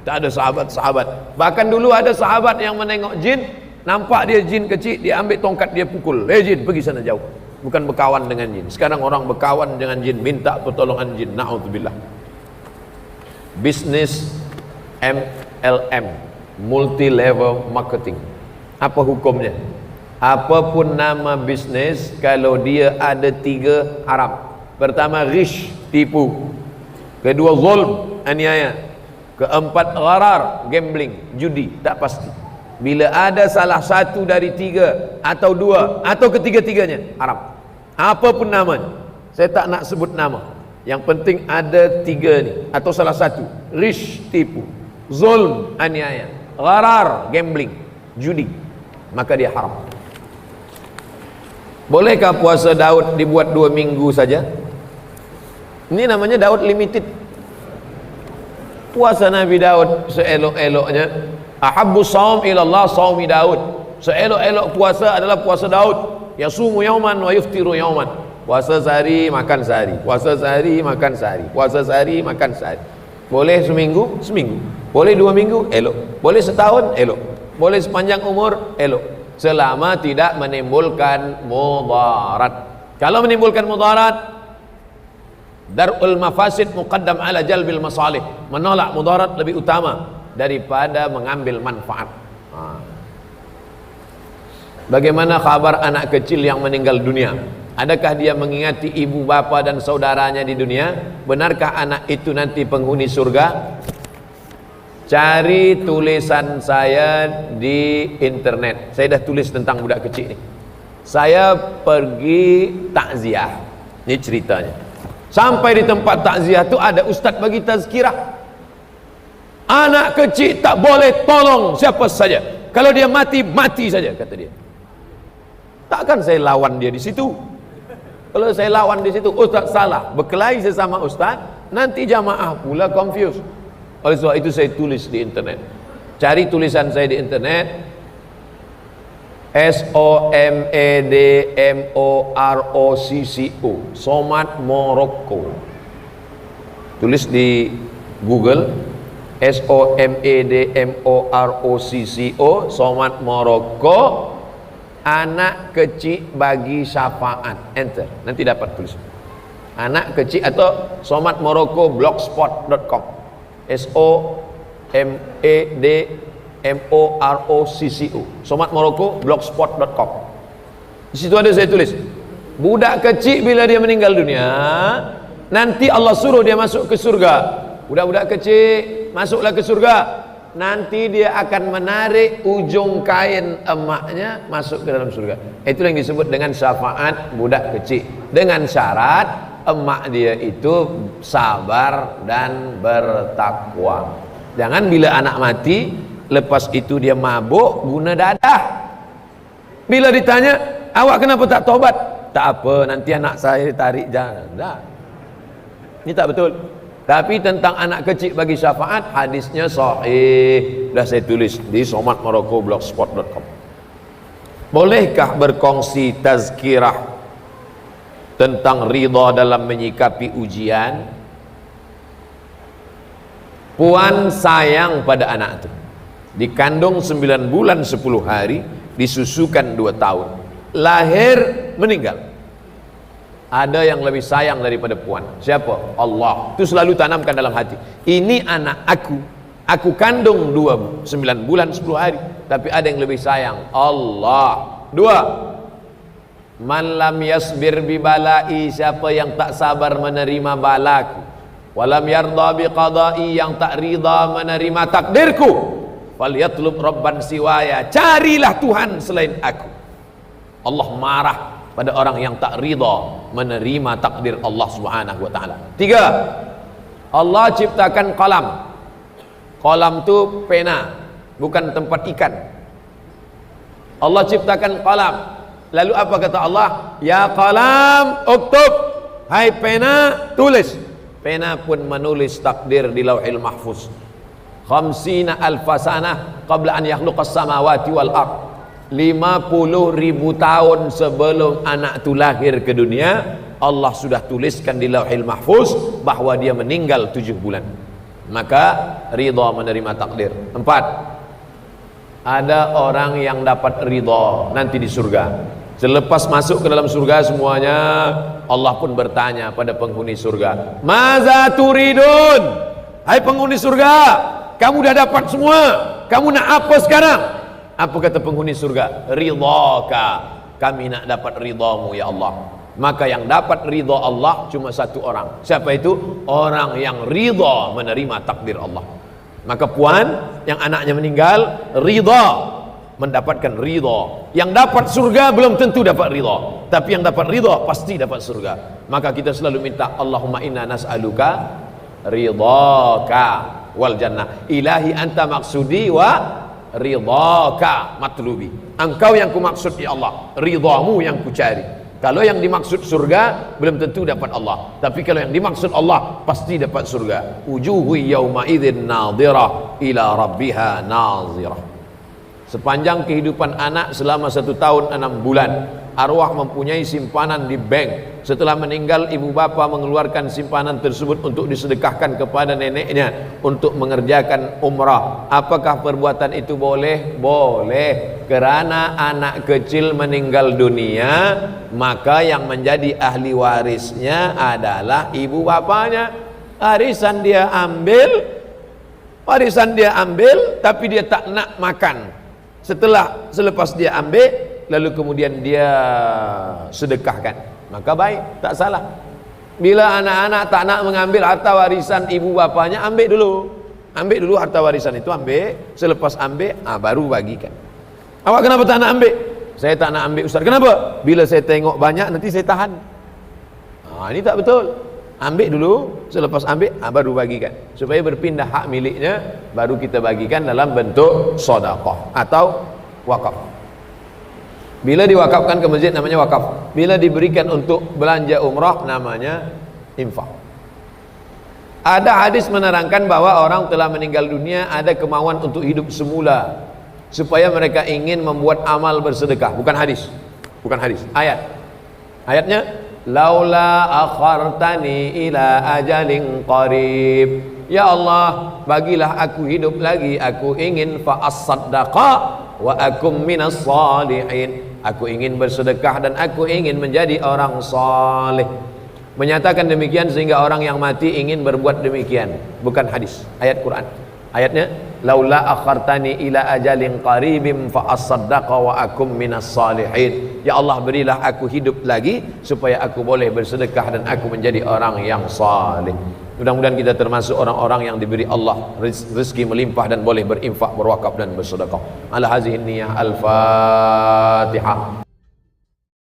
Tak ada sahabat-sahabat. Bahkan dulu ada sahabat yang menengok jin, nampak dia jin kecil, dia ambil tongkat, dia pukul. Jin, pergi sana jauh. Bukan berkawan dengan jin. Sekarang orang berkawan dengan jin, minta pertolongan jin. Na'udzubillah. Bisnis MLM, multi level marketing. Apa hukumnya? Apapun nama bisnis, kalau dia ada 3 haram. Pertama, ghish, tipu. Kedua, zulm, aniaya. Keempat, gharar, gambling, judi, tak pasti. Bila ada salah satu dari 3 atau 2 atau ketiga-tiganya, haram. Apapun namanya, saya tak nak sebut nama. Yang penting ada 3 ni atau salah satu. Ghish, tipu. Zulm, aniaya. Gharar, gambling, judi, maka dia haram. Bolehkah puasa Daud dibuat 2 minggu saja? Ini namanya Daud limited. Puasa Nabi Daud seelok-eloknya. Ahabbu saum ilallah saumi Daud. Seelok-elok puasa adalah puasa Daud. Yasumu yauman wa yuftiru yauman. Puasa sehari, makan sehari. Puasa sehari, makan sehari. Puasa sehari, makan sehari. Boleh seminggu, seminggu. Boleh 2 minggu, elok. Boleh setahun, elok. Boleh sepanjang umur, elok. Selama tidak menimbulkan mudarat. Kalau menimbulkan mudarat, darul mafasid muqaddam ala jalbil masalih. Menolak mudarat lebih utama daripada mengambil manfaat. Bagaimana kabar anak kecil yang meninggal dunia? Adakah dia mengingati ibu bapa dan saudaranya di dunia? Benarkah anak itu nanti penghuni surga? Cari tulisan saya di internet. Saya dah tulis tentang budak kecil ni. Saya pergi takziah. Ini ceritanya. Sampai di tempat takziah tu ada ustaz bagi tazkirah. Anak kecil tak boleh tolong siapa saja. Kalau dia mati, mati saja, kata dia. Takkan saya lawan dia di situ. Kalau saya lawan di situ, ustaz salah, berkelahi sesama ustaz, nanti jamaah pula confused. Oleh sebab itu saya tulis di internet. Cari tulisan saya di internet. SOMADMOROCCO, Somat Morocco. Tulis di Google SOMADMOROCCO, Somat Morocco, anak kecil bagi syafaat. Enter, nanti dapat tulisan. Anak kecil atau Somat Morocco blogspot.com. SOMADMOROCCO, Somat Morocco blogspot.com. Di situ ada saya tulis, budak kecil bila dia meninggal dunia, nanti Allah suruh dia masuk ke surga. Budak-budak kecil masuklah ke surga, nanti dia akan menarik ujung kain emaknya masuk ke dalam surga. Itulah yang disebut dengan syafaat budak kecil, dengan syarat emak dia itu sabar dan bertakwa. Jangan bila anak mati, lepas itu dia mabuk guna dadah. Bila ditanya, awak kenapa tak tobat? Tak apa, nanti anak saya tarik jalan. Dah. Ini tak betul. Tapi tentang anak kecil bagi syafaat, hadisnya sahih. Dah saya tulis di somatmorocco.blogspot.com. Bolehkah berkongsi tazkirah tentang ridha dalam menyikapi ujian? Puan sayang pada anak itu, dikandung 9 bulan 10 hari, disusukan 2 tahun, lahir meninggal. Ada yang lebih sayang daripada puan. Siapa? Allah. Itu selalu tanamkan dalam hati. Ini anak aku kandung 9 bulan 10 hari, tapi ada yang lebih sayang, Allah. 2, man lam yasbir bi balai, siapa yang tak sabar menerima balaku, walam yarda bi qadai, yang tak rida menerima takdirku, falyatlub rabban siwaya, carilah Tuhan selain aku. Allah marah pada orang yang tak ridha menerima takdir Allah Subhanahu wa taala. 3. Allah ciptakan qalam. Qalam tu pena, bukan tempat ikan. Allah ciptakan qalam. Lalu apa kata Allah? Ya qalam uktub. Hai pena, tulis. Pena pun menulis takdir di Lauhil Mahfuz. 50 alfasanah qabla an yakhluqas samawati wal ard. 50.000 tahun sebelum anak itu lahir ke dunia, Allah sudah tuliskan di Lauhil Mahfuz bahwa dia meninggal 7 bulan. Maka ridha menerima takdir. 4. Ada orang yang dapat ridha nanti di surga. Selepas masuk ke dalam surga semuanya, Allah pun bertanya pada penghuni surga, "Maza turidun?" Hai penghuni surga, kamu dah dapat semua, kamu nak apa sekarang? Apa kata penghuni surga? Ridhaka, kami nak dapat ridhamu ya Allah. Maka yang dapat ridha Allah cuma satu orang. Siapa itu? Orang yang ridha menerima takdir Allah. Maka puan yang anaknya meninggal ridha, mendapatkan ridha. Yang dapat surga belum tentu dapat ridha, tapi yang dapat ridha pasti dapat surga. Maka kita selalu minta, Allahumma inna nas'aluka ridhaka wal jannah. Ilahi anta maksudi wa ridhaka matlubi. Engkau yang ku maksud ya Allah, ridhamu yang ku cari. Kalau yang dimaksud surga belum tentu dapat Allah, tapi kalau yang dimaksud Allah pasti dapat surga. Wujuhu yawma idzin nadhirah ila rabbiha nazirah. Sepanjang kehidupan anak selama 1 tahun 6 bulan, arwah mempunyai simpanan di bank. Setelah meninggal, ibu bapa mengeluarkan simpanan tersebut untuk disedekahkan kepada neneknya untuk mengerjakan umrah. Apakah perbuatan itu boleh? Boleh. Kerana anak kecil meninggal dunia, maka yang menjadi ahli warisnya adalah ibu bapanya. Warisan dia ambil, tapi dia tak nak makan. Selepas dia ambil, lalu kemudian dia sedekahkan, maka baik, tak salah. Bila anak-anak tak nak mengambil harta warisan ibu bapanya, ambil dulu harta warisan itu, ambil. Selepas ambil, baru bagikan. Awak kenapa tak nak ambil? Saya tak nak ambil Ustaz. Kenapa? Bila saya tengok banyak nanti saya tahan. Ini tak betul. Ambil dulu, selepas ambil baru bagikan, supaya berpindah hak miliknya, baru kita bagikan dalam bentuk sedekah atau wakaf. Bila diwakafkan ke masjid namanya wakaf. Bila diberikan untuk belanja umrah namanya infak. Ada hadis menerangkan bahwa orang telah meninggal dunia ada kemauan untuk hidup semula, supaya mereka ingin membuat amal bersedekah. Bukan hadis, ayatnya laula akhartani ila ajalin qarib. Ya Allah, bagilah aku hidup lagi, aku ingin fa as-saddaqa wa akum minas salihin. Aku ingin bersedekah dan aku ingin menjadi orang saleh. Menyatakan demikian sehingga orang yang mati ingin berbuat demikian. Bukan hadis, ayat Quran. Ayatnya laula akhartani ila ajalin qaribim fa as-saddaqa wa akum minas salihin. Ya Allah, berilah aku hidup lagi supaya aku boleh bersedekah dan aku menjadi orang yang saleh. Mudah-mudahan kita termasuk orang-orang yang diberi Allah rezeki melimpah dan boleh berinfak, berwakaf dan bersedekah. Ala hazihi niyyah. Al-Fatihah.